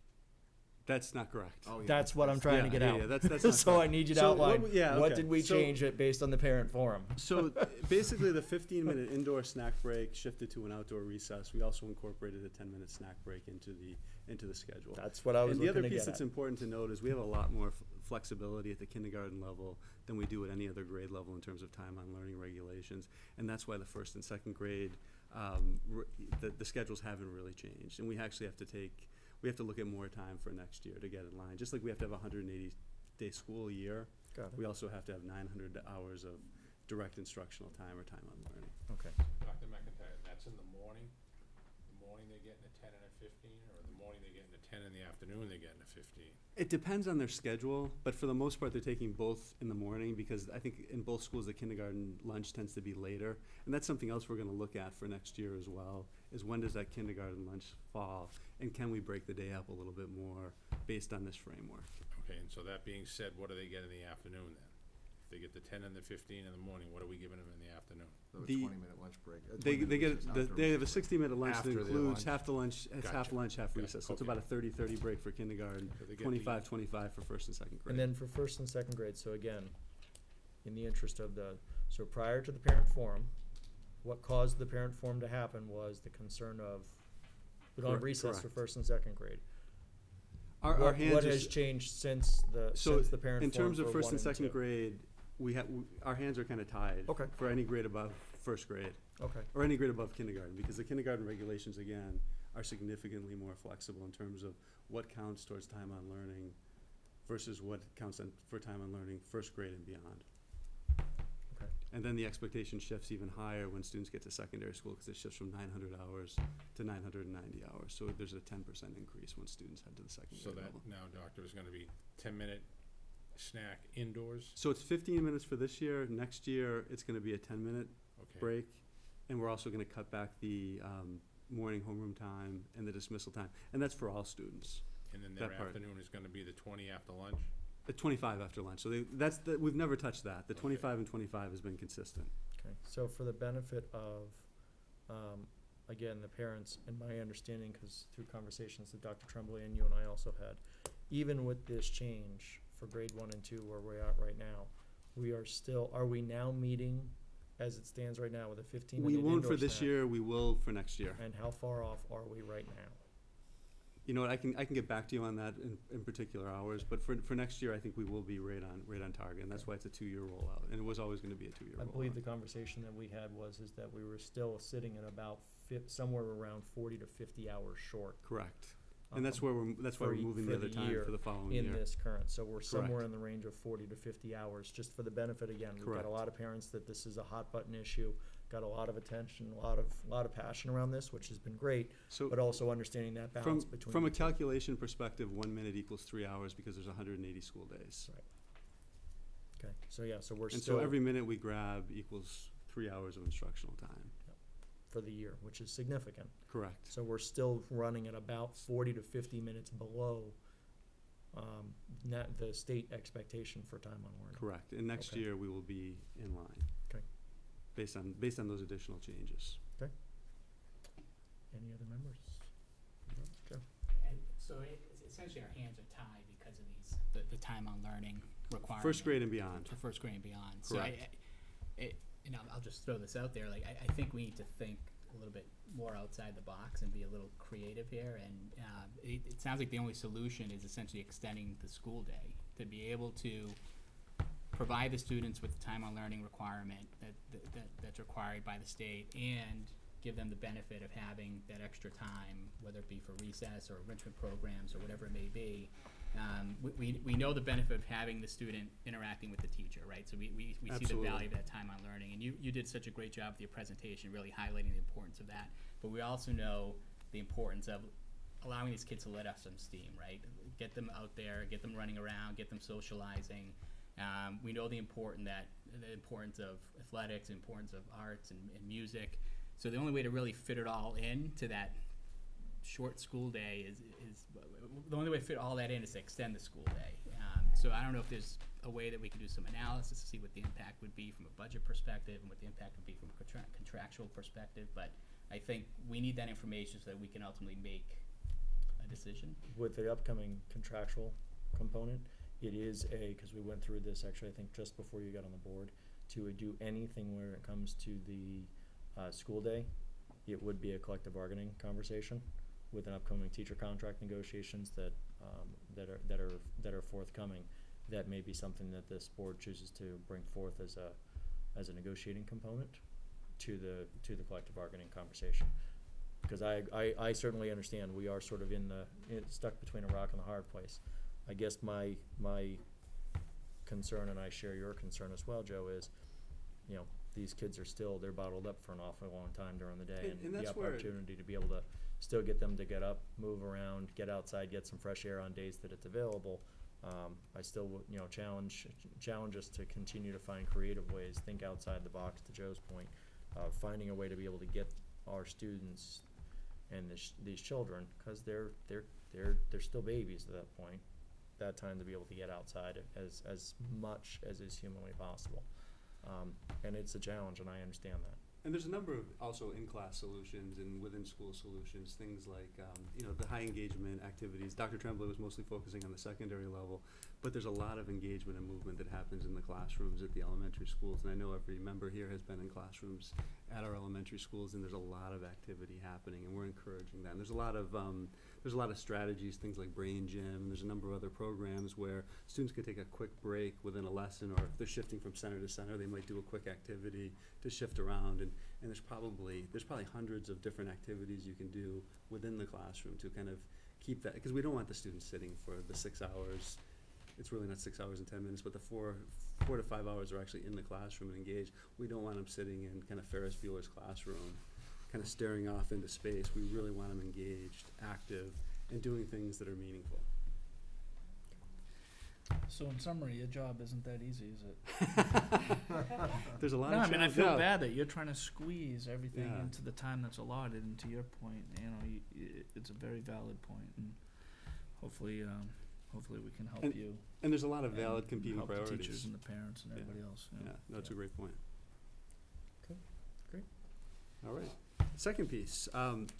That's not correct. Oh, yeah, That's what I'm trying to get out. Yeah, that's not So I correct. need you to So outline, yeah, what okay. did we So- change it based on the parent forum? So basically, the 15-minute indoor snack break shifted to an outdoor recess. We also incorporated a 10-minute snack break into the schedule. That's what I was And the looking other to piece get that's at. important to note is we have a lot more flexibility at the kindergarten level than we do at any other grade level in terms of time on learning regulations. And that's why the first and second grade, the schedules haven't really changed. And we actually have to look at more time for next year to get in line. Just like we have to have a 180-day school year, Got we it. also have to have 900 hours of direct instructional time or time on learning. Okay. Dr. McIntyre, that's in the morning? The morning they're getting a 10 and a 15, or the morning they're getting a 10 in the afternoon they're getting a 15? It depends on their schedule, but for the most part, they're taking both in the morning, because I think in both schools, the kindergarten lunch tends to be later. And that's something else we're gonna look at for next year as well, is when does that kindergarten lunch fall? And can we break the day up a little bit more based on this framework? Okay, and so that being said, what do they get in the afternoon then? If they get the 10 and the 15 in the morning, what are we giving them in the afternoon? The The- 20-minute lunch break. They have a 60-minute lunch that After the includes lunch. half the lunch, it's half Gotcha. lunch, half Gotcha. recess. So it's Okay. about a 30-30 break for kindergarten, So they get 25-25 for first and second grade. And then for first and second grade, so again, in the interest of so prior to the parent forum, what caused the parent forum to happen was the concern of, we don't have Correct, recess for correct. first and second grade. Our hands What are has changed since the So, parent forum in terms of for first one and second two? grade, our hands are kind of tied. Okay. For any grade above first grade, Okay, or any grade above kindergarten, because the kindergarten regulations, again, are significantly more flexible in terms of what counts towards time on learning versus what counts for time on learning first grade and beyond. okay. And then the expectation shifts even higher when students get to secondary school, because it shifts from 900 hours to 990 hours. So there's a 10% increase when students head to the second So grade that level. now, doctor, is gonna be 10-minute snack indoors? So it's 15 minutes for this year. Next year, it's gonna be a 10-minute Okay. break. And we're also gonna cut back the morning homeroom time and the dismissal time. And that's for all students. And then their that part. afternoon is gonna be the 20 after lunch? At 25 after lunch. So we've never touched that. The 25 and 25 has been consistent. Okay, so for the benefit of, again, the parents, and my understanding, because through conversations that Dr. Tremblay and you and I also had, even with this change for grade 1 and 2 where we're at right now, are we now meeting as it stands right now with a 15-minute We indoor won't for this snack? year, we will for next year. And how far off are we right now? You know what, I can get back to you on that in particular hours, but for next year, I think we will be right on target, and that's why it's a 2-year rollout, and it was always gonna be a 2-year rollout. I believe the conversation that we had was that we were still sitting at about somewhere around 40 to 50 hours short. Correct. And that's um, why we're moving the for other the time year for the following in year. this current, so we're somewhere Correct. in the range of 40 to 50 hours, just for the benefit, again, we've got Correct. a lot of parents that this is a hot button issue. got a lot of attention, a lot of passion around this, which has been great, So but also understanding that balance between. from a the two. calculation perspective, 1 minute equals 3 hours because there's 180 school days. Right. Okay, so yeah, so we're And still so every minute we grab equals 3 hours of instructional time. for the year, which is significant. Correct. So we're still running at about 40 to 50 minutes below the state expectation for time on learning. Correct. And next Okay. year we will be in line. Okay. Based on those additional changes. Any other members? No? Joe? And so essentially our hands are tied because of the time on learning requirement. First grade and beyond. For first grade and beyond. Correct. So I'll just throw this out there, like, I think we need to think a little bit more outside the box and be a little creative here, and, it sounds like the only solution is essentially extending the school day, to be able to provide the students with the time on learning requirement that's required by the state, and give them the benefit of having that extra time, whether it be for recess or enrichment programs or whatever it may be. We know the benefit of having the student interacting with the teacher, right? So we see the Absolutely. value of that time on learning, and you did such a great job with your presentation, really highlighting the importance of that. But we also know the importance of allowing these kids to let off some steam, right? Get them out there, get them running around, get them socializing. We know the importance of athletics, the importance of arts and music. So the only way to really fit it all into that short school day is the only way to fit all that in is to extend the school day. So I don't know if there's a way that we can do some analysis to see what the impact would be from a budget perspective and what the impact would be from a contractual perspective. But I think we need that information so that we can ultimately make a decision. With the upcoming contractual component, it is because we went through this actually, I think, just before you got on the board, to do anything where it comes to the school day, it would be a collective bargaining conversation with an upcoming teacher contract negotiations that are forthcoming. That may be something that this board chooses to bring forth as a negotiating component to the collective bargaining conversation. Because I certainly understand we are sort of stuck between a rock and a hard place. I guess my concern, and I share your concern as well, Joe, is, these kids they're bottled up for an awfully long time during the day, And and the that's where- opportunity to be able to still get them to get up, move around, get outside, get some fresh air on days that it's available. I still would, challenge us to continue to find creative ways, think outside the box, to Joe's point, finding a way to be able to get our students and these children, because they're still babies at that point, that time to be able to get outside as much as is humanly possible. And it's a challenge, and I understand that. And there's a number of also in-class solutions and within-school solutions, things like, the high engagement activities. Dr. Tremblay was mostly focusing on the secondary level, but there's a lot of engagement and movement that happens in the classrooms at the elementary schools. And I know every member here has been in classrooms at our elementary schools, and there's a lot of activity happening, and we're encouraging that. And there's a lot of strategies, things like Brain Gym. There's a number of other programs where students can take a quick break within a lesson, or if they're shifting from center to center, they might do a quick activity to shift around. And there's probably hundreds of different activities you can do within the classroom to kind of keep that, because we don't want the students sitting for the 6 hours. It's really not 6 hours and 10 minutes, but the 4 to 5 hours are actually in the classroom and engaged. We don't want them sitting in kind of Ferris Bueller's classroom, kind of staring off into space. We really want them engaged, active, and doing things that are meaningful. So in summary, your job isn't that easy, is it? There's a lot No, of I mean, I challenges. feel No. bad that you're trying to squeeze everything Yeah. into the time that's allotted, and to your point, it's a very valid point, and hopefully we can help you. And there's a lot of valid and competing help priorities. the teachers and the parents and Yeah. everybody else. Yeah, that's a great point. Okay, great. All right. Second piece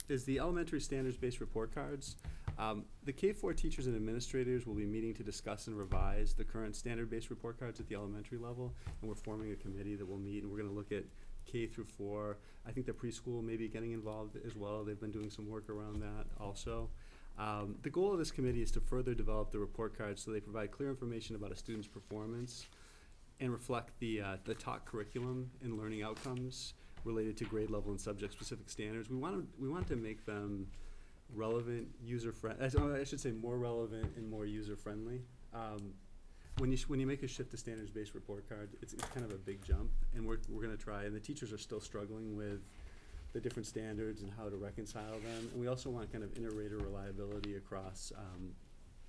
is the elementary standards-based report cards. The K-4 teachers and administrators will be meeting to discuss and revise the current standard-based report cards at the elementary level, and we're forming a committee that will meet, and we're gonna look at K through 4. I think the preschool may be getting involved as well. They've been doing some work around that also. The goal of this committee is to further develop the report cards so they provide clear information about a student's performance and reflect the taught curriculum and learning outcomes related to grade level and subject-specific standards. We want to make them relevant, I should say more relevant and more user-friendly. when you make a shift to standards-based report card, it's kind of a big jump, and we're gonna try, and the teachers are still struggling with the different standards and how to reconcile them, and we also want kind of inter-rater reliability across,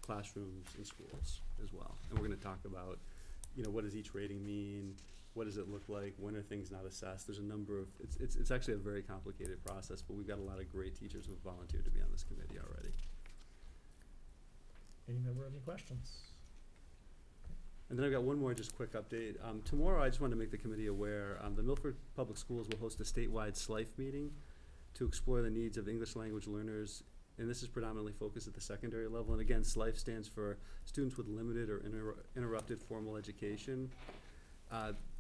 classrooms and schools as well. And we're gonna talk about, what does each rating mean? What does it look like? When are things not assessed? There's a number of, it's actually a very complicated process, but we've got a lot of great teachers who have volunteered to be on this committee already. Any member have any questions? And then I've got one more just quick update. Tomorrow, I just want to make the committee aware, the Milford Public Schools will host a statewide SLIFE meeting to explore the needs of English language learners, and this is predominantly focused at the secondary level. And again, SLIFE stands for Students with Limited or Interrupted Formal Education.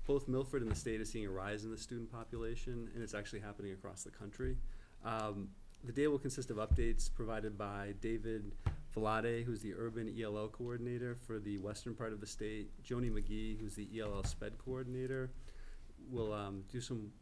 Both Milford and the state are seeing a rise in the student population, and it's actually happening across the country. The day will consist of updates provided by David Vlade, who's the urban ELL coordinator for the western part of the state, Joni McGee, who's the ELL SPED coordinator, will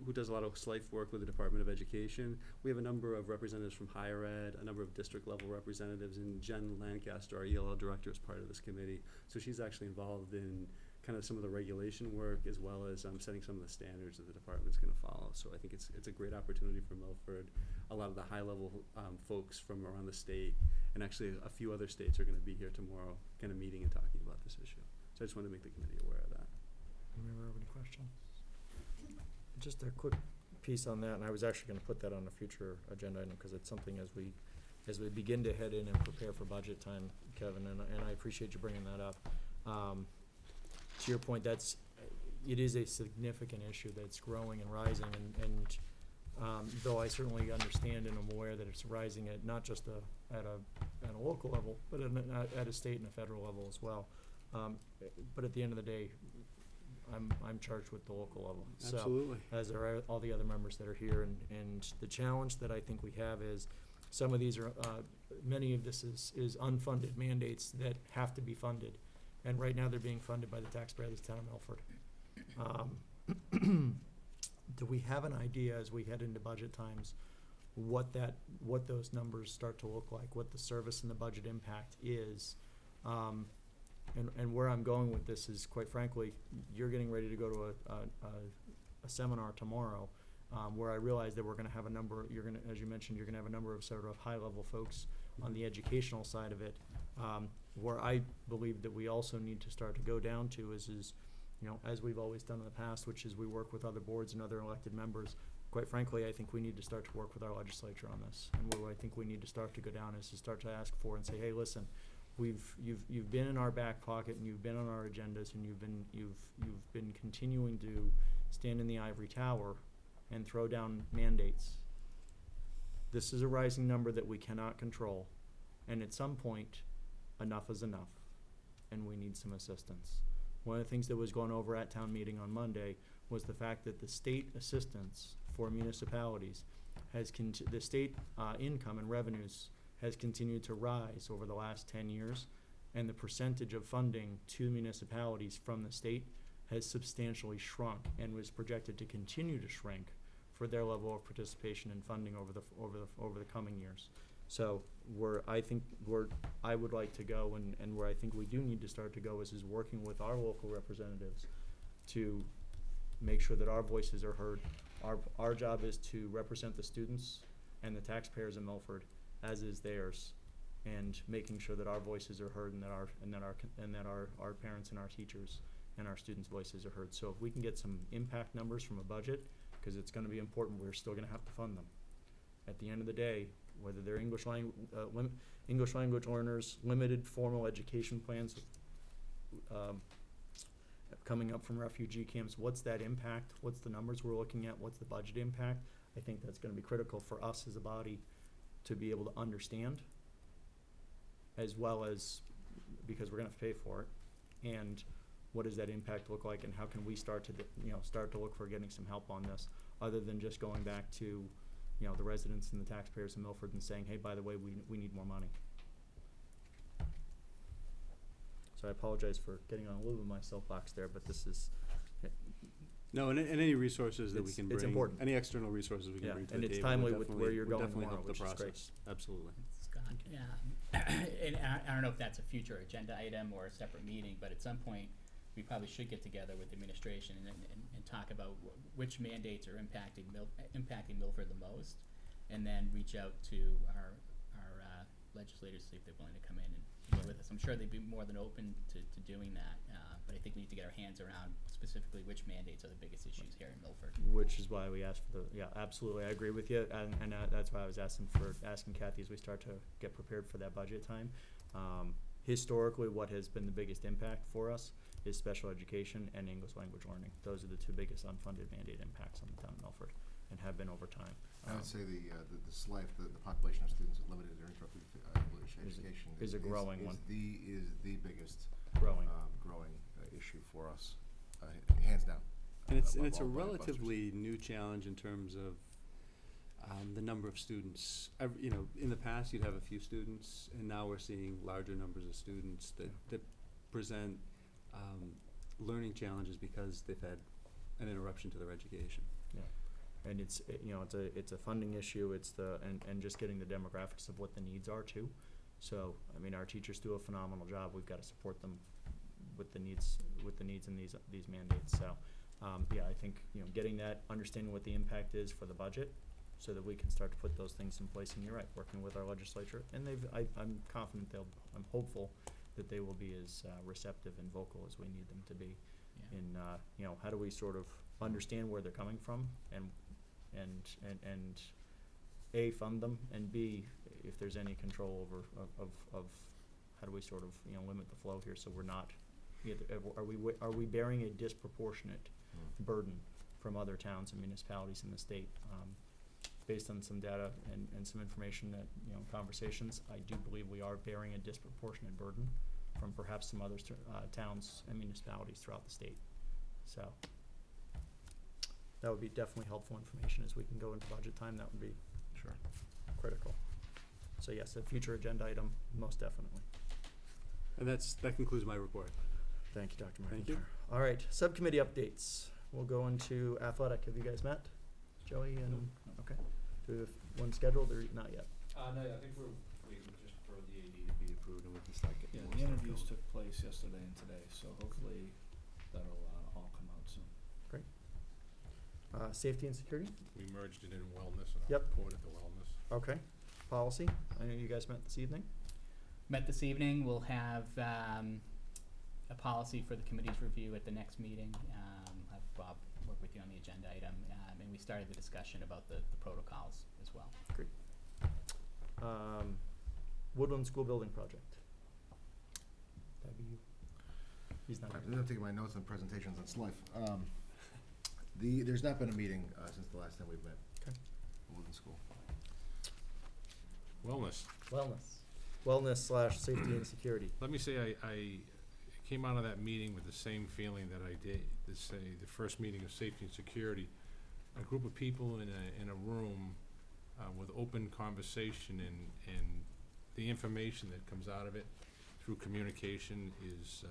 who does a lot of SLIFE work with the Department of Education. We have a number of representatives from higher ed, a number of district level representatives, and Jen Lancaster, our ELL director, is part of this committee. So she's actually involved in kind of some of the regulation work as well as setting some of the standards that the department's going to follow. So I think it's a great opportunity for Milford. A lot of the high level folks from around the state, and actually a few other states are going to be here tomorrow kind of meeting and talking about this issue. So I just want to make the committee aware of that. Any member have any questions? Just a quick piece on that, and I was actually gonna put that on a future agenda item, because it's something as we begin to head in and prepare for budget time, Kevin, and I appreciate you bringing that up. To your point, it is a significant issue that's growing and rising, and though I certainly understand and I'm aware that it's rising at not just at a local level, but at a state and a federal level as well. But at the end of the day, I'm charged with the local level. Absolutely. So, as are all the other members that are here, and the challenge that I think we have is some of these are, many of this is unfunded mandates that have to be funded. And right now they're being funded by the taxpayer of the town of Milford. Do we have an idea as we head into budget times what those numbers start to look like, what the service and the budget impact is? And where I'm going with this is, quite frankly, you're getting ready to go to a seminar tomorrow, where I realize that we're gonna have a number, as you mentioned, you're gonna have a number of sort of high-level folks on the educational side of it. Where I believe that we also need to start to go down to is, as we've always done in the past, which is we work with other boards and other elected members. Quite frankly, I think we need to start to work with our legislature on this. And where I think we need to start to go down is to start to ask for and say, hey, listen, you've been in our back pocket and you've been on our agendas and you've been continuing to stand in the ivory tower and throw down mandates. This is a rising number that we cannot control, and at some point, enough is enough, and we need some assistance. One of the things that was going over at town meeting on Monday was the fact that the state assistance for municipalities the state income and revenues has continued to rise over the last 10 years, and the percentage of funding to municipalities from the state has substantially shrunk and was projected to continue to shrink for their level of participation in funding over the coming years. So I would like to go, and where I think we do need to start to go is working with our local representatives to make sure that our voices are heard. Our job is to represent the students and the taxpayers in Milford, as is theirs, and making sure that our voices are heard and that our parents and our teachers and our students' voices are heard. So if we can get some impact numbers from a budget, because it's going to be important, we're still going to have to fund them. At the end of the day, whether they're English language learners, limited formal education plans coming up from refugee camps, what's that impact? What's the numbers we're looking at? What's the budget impact? I think that's going to be critical for us as a body to be able to understand, as well as, because we're going to have to pay for it, and what does that impact look like, and how can we start to look for getting some help on this, other than just going back to the residents and the taxpayers in Milford and saying, hey, by the way, we need more money. So I apologize for getting on a little bit of my soapbox there, but this is. No, and any resources that we can bring. It's important. Any external resources we can bring to the table. And it's timely with where you're going definitely tomorrow, help the which is great. process. Absolutely. Scott, John. And I don't know if that's a future agenda item or a separate meeting, but at some point, we probably should get together with administration and talk about which mandates are impacting Milford the most, and then reach out to our legislators, see if they're willing to come in and meet with us. I'm sure they'd be more than open to doing that, but I think we need to get our hands around specifically which mandates are the biggest issues here in Milford. Which is why we asked for absolutely, I agree with you, and that's why I was asking Kathy as we start to get prepared for that budget time. Historically, what has been the biggest impact for us is special education and English language learning. Those are the two biggest unfunded mandate impacts on the town of Milford, and have been over time. I would say the SLIFE, the population of students with limited or interrupted English education is a growing one. Is the biggest Growing. growing issue for us, hands down. And it's above a all blockbusters. relatively new challenge in terms of the number of students. In the past, you'd have a few students, and now we're seeing larger numbers of students that present learning challenges because they've had an interruption to their education. Yeah. And it's a funding issue. It's and just getting the demographics of what the needs are too. So I mean, our teachers do a phenomenal job. We've got to support them with the needs in these mandates. So I think getting that, understanding what the impact is for the budget, so that we can start to put those things in place. And you're right, working with our legislature, and I'm confident I'm hopeful that they will be as receptive and vocal as we need them to be. Yeah. In how do we sort of understand where they're coming from, and A, fund them, and B, if there's any control over of how do we sort of limit the flow here, so we're not are we bearing a disproportionate burden from other towns and municipalities in the state. Based on some data and some information that conversations, I do believe we are bearing a disproportionate burden from perhaps some other towns and municipalities throughout the state. So that would be definitely helpful information as we can go into budget time. That would be Sure. critical. So yes, a future agenda item, most definitely. And that concludes my report. Thank you, Dr. Thank McIntyre. you. All right, subcommittee updates. We'll go into athletic. Have you guys met? Joey and, okay. Do we have one scheduled or not yet? No, I think we're waiting just for the AD to be approved and we can start getting Yeah, more the stuff interviews going. took place yesterday and today, so hopefully that'll all come out soon. Safety and security? We merged it in wellness, and I'll Yep. report it to wellness. Okay. Policy? I know you guys met this evening. Met this evening. We'll have a policy for the committee's review at the next meeting. Have Bob work with you on the agenda item, and we started the discussion about the protocols as well. Great. Woodland School Building Project. That'd be you. He's not I'm here. taking my notes on presentations on SLIFE. There's not been a meeting since the last time we've met. Okay. in Woodland School. Wellness. Wellness/safety and security. Let me say, I came out of that meeting with the same feeling that I did, the first meeting of safety and security. A group of people in a room with open conversation, and the information that comes out of it through communication is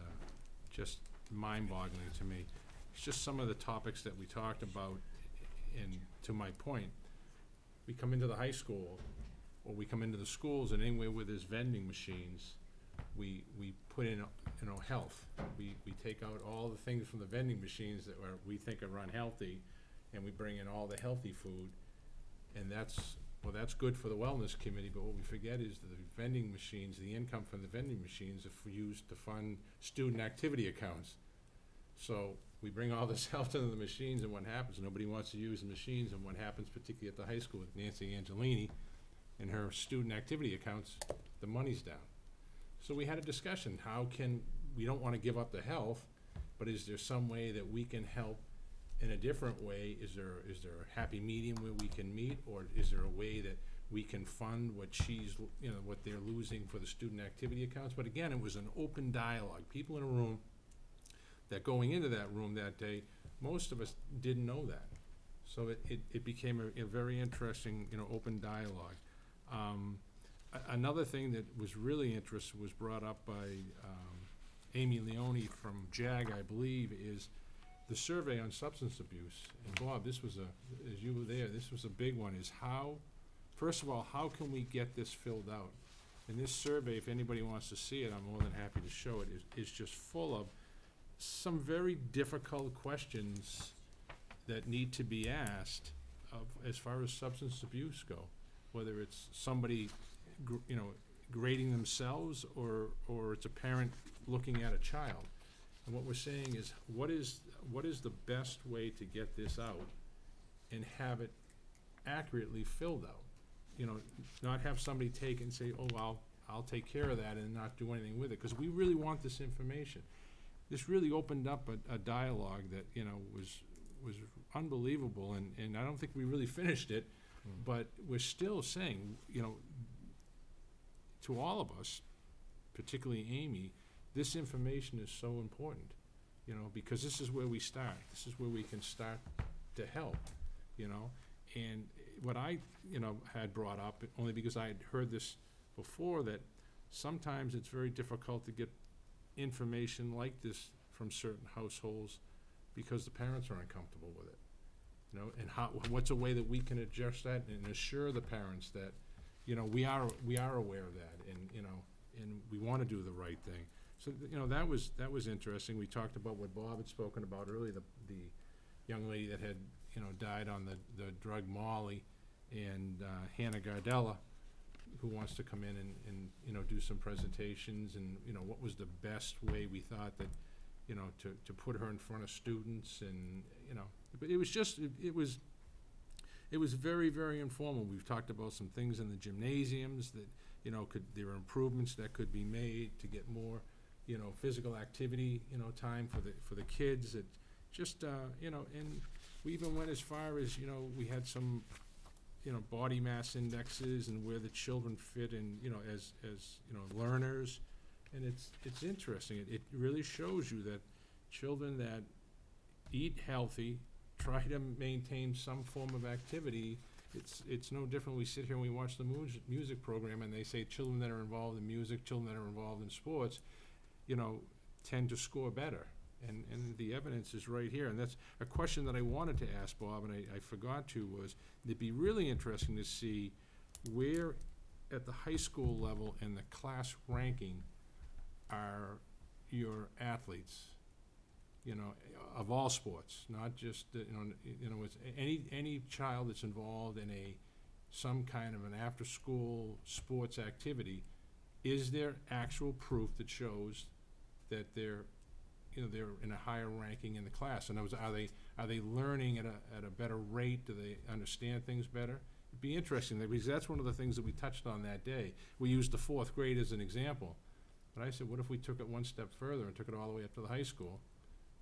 just mind-boggling to me. It's just some of the topics that we talked about, and to my point, we come into the high school, or we come into the schools, and anywhere where there's vending machines, we put in, health. We take out all the things from the vending machines that we think are unhealthy, and we bring in all the healthy food, and that's good for the wellness committee, but what we forget is the vending machines, the income from the vending machines are used to fund student activity accounts. So we bring all this health into the machines, and what happens? Nobody wants to use the machines, and what happens, particularly at the high school with Nancy Angelini and her student activity accounts, the money's down. So we had a discussion, we don't wanna give up the health, but is there some way that we can help in a different way? Is there a happy medium where we can meet, or is there a way that we can fund what what they're losing for the student activity accounts? But again, it was an open dialogue. People in a room that going into that room that day, most of us didn't know that. So it became a very interesting, open dialogue. Another thing that was really interesting was brought up by Amy Leone from JAG, I believe, is the survey on substance abuse. And Bob, this was as you were there, this was a big one, is first of all, how can we get this filled out? And this survey, if anybody wants to see it, I'm more than happy to show it, is just full of some very difficult questions that need to be asked as far as substance abuse go. Whether it's somebody, grading themselves, or it's a parent looking at a child. And what we're saying is, what is the best way to get this out and have it accurately filled out? Not have somebody take it and say, oh, I'll take care of that, and not do anything with it, because we really want this information. This really opened up a dialogue that, was unbelievable, and I don't think we really finished it, but we're still saying, to all of us, particularly Amy, this information is so important, because this is where we start. This is where we can start to help, And what I, had brought up, only because I had heard this before, that sometimes it's very difficult to get information like this from certain households because the parents are uncomfortable with it. And what's a way that we can adjust that and assure the parents that, we are aware of that, and we want to do the right thing. So, that was interesting. We talked about what Bob had spoken about earlier, the young lady that had, died on the drug Molly, and Hannah Gardella, who wants to come in and do some presentations, and, what was the best way we thought that, to put her in front of students, and, but it was just, it was very, very informal. We've talked about some things in the gymnasiums that, there are improvements that could be made to get more, physical activity, time for the kids. It just, and we even went as far as, we had some, body mass indexes and where the children fit in, as learners. And it's interesting. It really shows you that children that eat healthy, try to maintain some form of activity. It's no different. We sit here and we watch the music program, and they say children that are involved in music, children that are involved in sports, tend to score better. And the evidence is right here. And that's a question that I wanted to ask Bob, and I forgot to, was it'd be really interesting to see where at the high school level and the class ranking are your athletes, of all sports, not just, it's any child that's involved in some kind of an after-school sports activity. Is there actual proof that shows that they're in a higher ranking in the class? In other words, are they learning at a better rate? Do they understand things better? It'd be interesting, because that's one of the things that we touched on that day. We used the fourth grade as an example. But I said, what if we took it one step further and took it all the way up to the high school?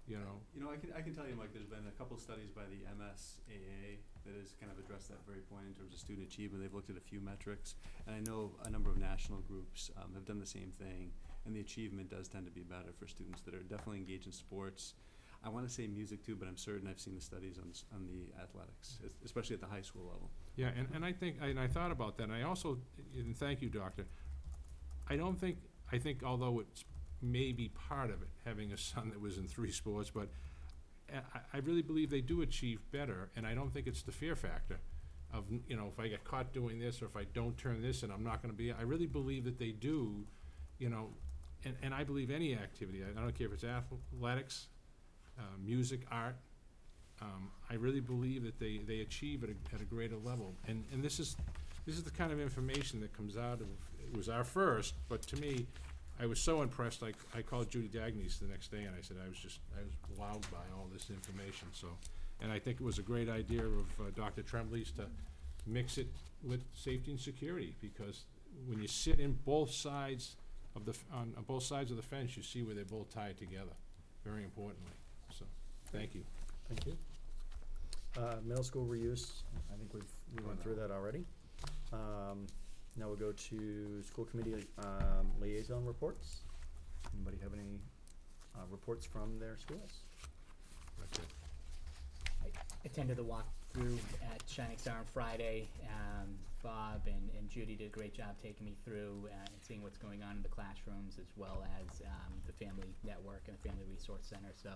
I can tell you, Mike, there's been a couple studies by the MSAA that has kind of addressed that very point in terms of student achievement. They've looked at a few metrics, and I know a number of national groups have done the same thing, and the achievement does tend to be better for students that are definitely engaged in sports. I want to say music too, but I'm certain I've seen the studies on the athletics, especially at the high school level. Yeah, and I think, and I thought about that, and I also, and thank you, Doctor, I think although it's maybe part of it, having a son that was in 3 sports, but I really believe they do achieve better, and I don't think it's the fear factor of, if I get caught doing this, or if I don't turn this in, I'm not gonna be, I really believe that they do, and I believe any activity, I don't care if it's athletics, music, art, I really believe that they achieve at a greater level, and this is the kind of information that comes out of, it was our first, but to me, I was so impressed, I called Judy Dagnes the next day, and I said, I was wowed by all this information, so, and I think it was a great idea of Dr. Trembley's to mix it with safety and security, because when you sit in both sides of on both sides of the fence, you see where they're both tied together, very importantly, so, thank you. Thank you. Middle school reuse, I think we went through that already. Now we'll go to school committee liaison reports. Anybody have any reports from their schools? That's it. I attended the walkthrough at Shining Star on Friday. Bob and Judy did a great job taking me through and seeing what's going on in the classrooms, as well as the family network and the family resource center. So,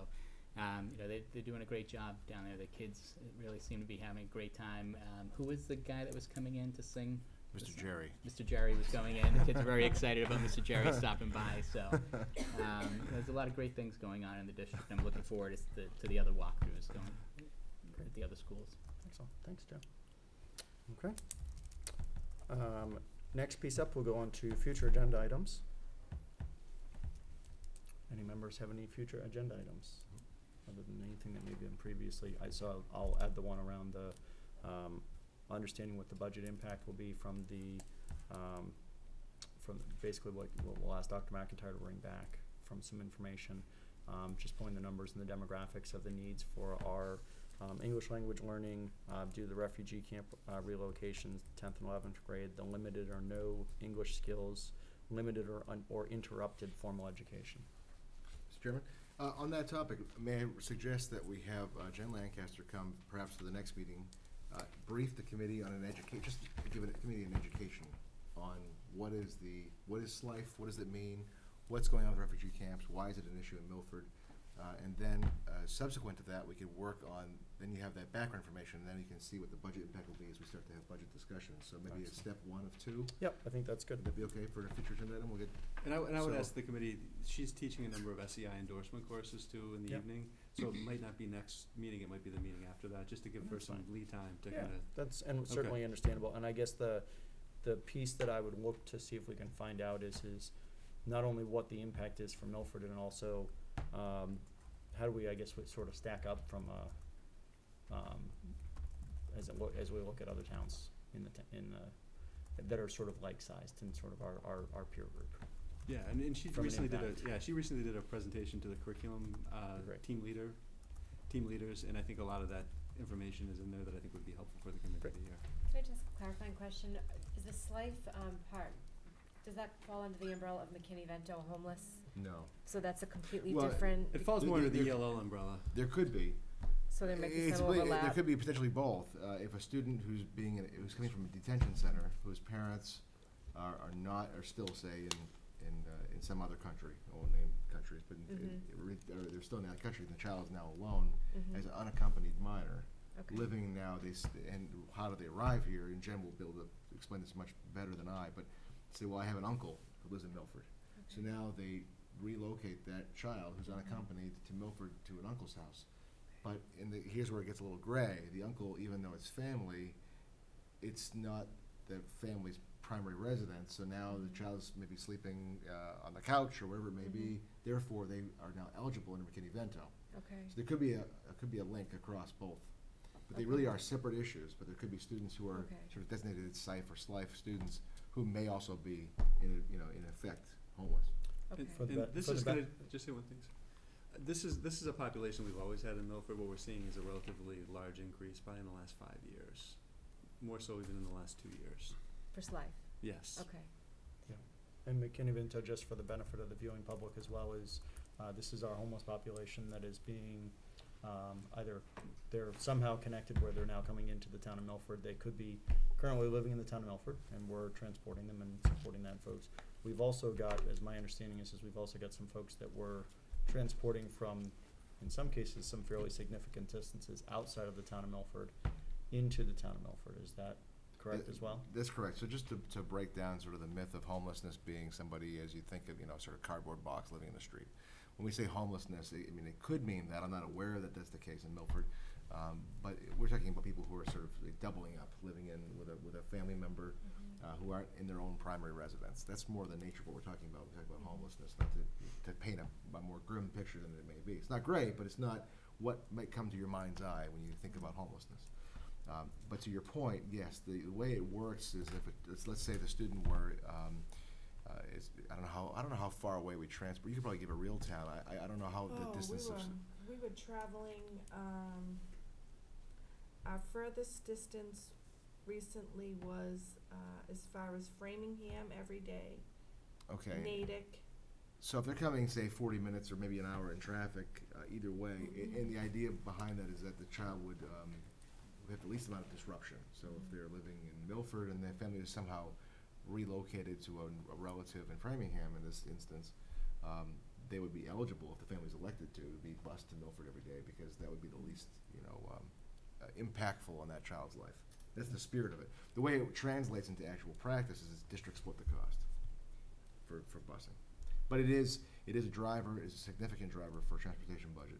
they're doing a great job down there. The kids really seem to be having a great time. Who was the guy that was coming in to sing Mr. Jerry. Mr. Jerry was going in. The kids are very excited about Mr. Jerry stopping by. So there's a lot of great things going on in the district. I'm looking forward to the other walkthroughs going at the other schools. Excellent, thanks, Joe. Okay. Next piece up, we'll go on to future agenda items. Any members have any future agenda items? Other than anything that may have been previously, I'll add the one around the, understanding what the budget impact will be from basically what we'll ask Dr. McIntyre to bring back from some information, just pulling the numbers and the demographics of the needs for our English language learning due to the refugee camp relocations, 10th and 11th grade, the limited or no English skills, limited or interrupted formal education. Mr. Chairman, on that topic, may I suggest that we have Jen Lancaster come perhaps to the next meeting, brief the committee on just give the committee an education on what is SLIFE, what does it mean, what's going on with refugee camps, why is it an issue in Milford, and then subsequent to that, we could work on, then you have that background information, and then you can see what the budget impact will be as we start to have budget discussions. So maybe it's step 1 of 2. Yep, I think that's good. Would that be okay for a future agenda item? We'll get. And I would So- ask the committee, she's teaching a number of SEI endorsement courses too in the Yep. evening, so it might not be next meeting, it might be the meeting after that, just to give her That's some fine. lead time to Yeah, kind of. that's, and certainly understandable, and I guess the piece that I would look to see if we can find out is not only what the impact is for Milford, and also, how do we, I guess, sort of stack up from as we look at other towns that are sort of like-sized in sort of our peer group. Yeah, and she From an recently impact. she recently did a presentation to the curriculum, Great. team leaders, and I think a lot of that information is in there that I think would be helpful for the committee Great. to hear. Can I just clarifying question? Is the SLIFE part, does that fall under the umbrella of McKinney-Vento homeless? No. So that's a completely Well, different, It falls more under the ELL umbrella. There could be. so there might be It's some really- overlap? There could be potentially both. If a student who's coming from a detention center, whose parents are still, say, in some other country, I won't name countries, but they're still in that country, and the child is now alone Mhm. as an unaccompanied minor, Okay. living now, and how do they arrive here? And Jen will be able to explain this much better than I, but say, well, I have an uncle who lives in Milford. So now they relocate that child who's unaccompanied to Milford to an uncle's house. But here's where it gets a little gray. The uncle, even though it's family, it's not the family's primary residence. So now the child's maybe sleeping on the couch or wherever it may be. Therefore, they are now eligible under McKinney-Vento. Okay. So there could be a link across both. But they really are separate issues. But there could be students who are Okay. sort of designated SIFE or SLIFE students who may also be in effect homeless. Okay. For the And this for the is ba- gonna, just say one thing. This is a population we've always had in Milford. What we're seeing is a relatively large increase, probably in the last 5 years, more so even in the last 2 years. For SLIFE? Yes. Okay. And McKinney-Vento, just for the benefit of the viewing public as well, is this is our homeless population that is being either they're somehow connected where they're now coming into the town of Milford. They could be currently living in the town of Milford, and we're transporting them and supporting that folks. We've also got, as my understanding is we've also got some folks that we're transporting from, in some cases, some fairly significant distances outside of the town of Milford into the town of Milford. Is that correct as well? That's correct. So just to break down sort of the myth of homelessness being somebody, as you think of, sort of cardboard box living in the street. When we say homelessness, I mean, it could mean that. I'm not aware that that's the case in Milford. But we're talking about people who are sort of like doubling up, living in with a family member who aren't in their own primary residence. That's more the nature of what we're talking about. We're talking about homelessness, not to paint a more grim picture than it may be. It's not great, but it's not what might come to your mind's eye when you think about homelessness. But to your point, yes, the way it works is let's say the student were I don't know how far away we transport. You could probably give a real town. I don't know how the distance of. We were traveling, our furthest distance recently was, as far as Framingham every day. Okay. Natick. So if they're coming, say, 40 minutes or maybe an hour in traffic, either way, and the idea behind that is that the child would have the least amount of disruption. So if they're living in Milford and their family is somehow relocated to a relative in Framingham, in this instance, they would be eligible if the family's elected to be bused to Milford every day, because that would be the least, impactful on that child's life. That's the spirit of it. The way it translates into actual practice is districts split the cost for busing. But it is a driver, it's a significant driver for transportation budget.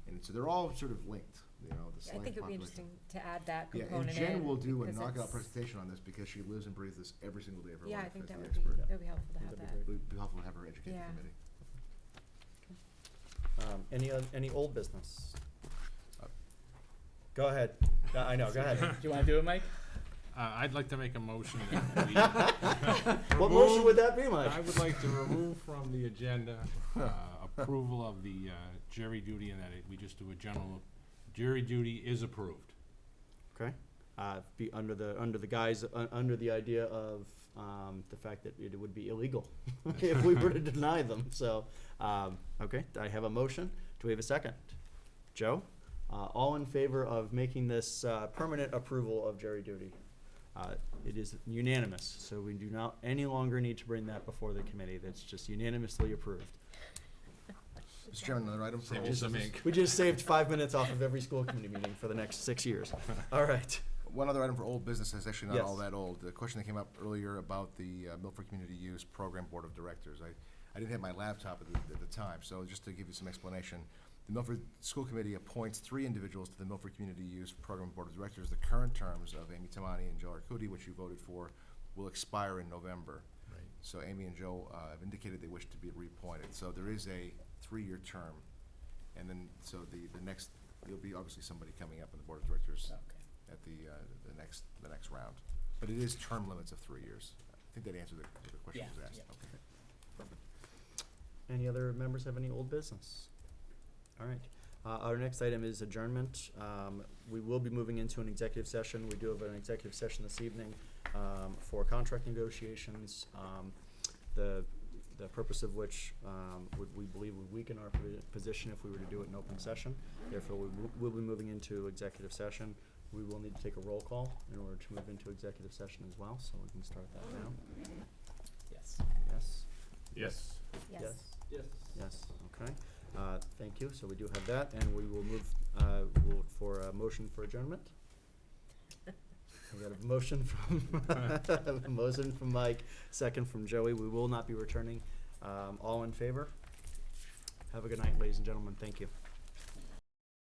And so they're all sort of linked, the Yeah, I slight think it would be population. interesting to add that Yeah, component and Jen will do a because knockout it's- presentation on this because she lives and breathes this every single day of her Yeah, life I think as that the would be, expert. that would be helpful to have That'd be that. great. It would be helpful to have her educate the Yeah. committee. Any old business? Go ahead. I know, go ahead. Do you wanna do it, Mike? I'd like to make a motion that we. What motion would that be, Mike? I would like to remove from the agenda, approval of the, jury duty, and that we just do a general, jury duty is approved. Okay, be under the guise, under the idea of, the fact that it would be illegal if we were to deny them, so, okay, I have a motion, do we have a second? Joe, all in favor of making this, permanent approval of jury duty? It is unanimous, so we do not any longer need to bring that before the committee, that's just unanimously approved. Mr. Chairman, another item for Save old you some business. ink. We just saved 5 minutes off of every school committee meeting for the next 6 years. All right. One other item for old business is actually not Yes. all that old. The question that came up earlier about the Milford Community Use Program Board of Directors. I didn't have my laptop at the time, so just to give you some explanation. The Milford School Committee appoints 3 individuals to the Milford Community Use Program Board of Directors. The current terms of Amy Tamani and Joe Arcudi, which you voted for, will expire in November. Right. So Amy and Joe have indicated they wish to be reappointed. So there is a 3-year term. And then, so the next, there'll be obviously somebody coming up on the Board of Directors Okay. at the next round. But it is term limits of 3 years. I think that answered the question Yeah, was asked. yeah. Okay. Any other members have any old business? All right. Our next item is adjournment. We will be moving into an executive session. We do have an executive session this evening for contract negotiations. The purpose of which we believe would weaken our position if we were to do it in open session. Therefore, we'll be moving into executive session. We will need to take a roll call in order to move into executive session as well, so we can start that now. Yes. Yes? Yes. Yes. Yes. Yes, okay. Thank you. So we do have that, and we will move for a motion for adjournment. We got a motion from Mike, second from Joey. We will not be returning. All in favor? Have a good night, ladies and gentlemen. Thank you.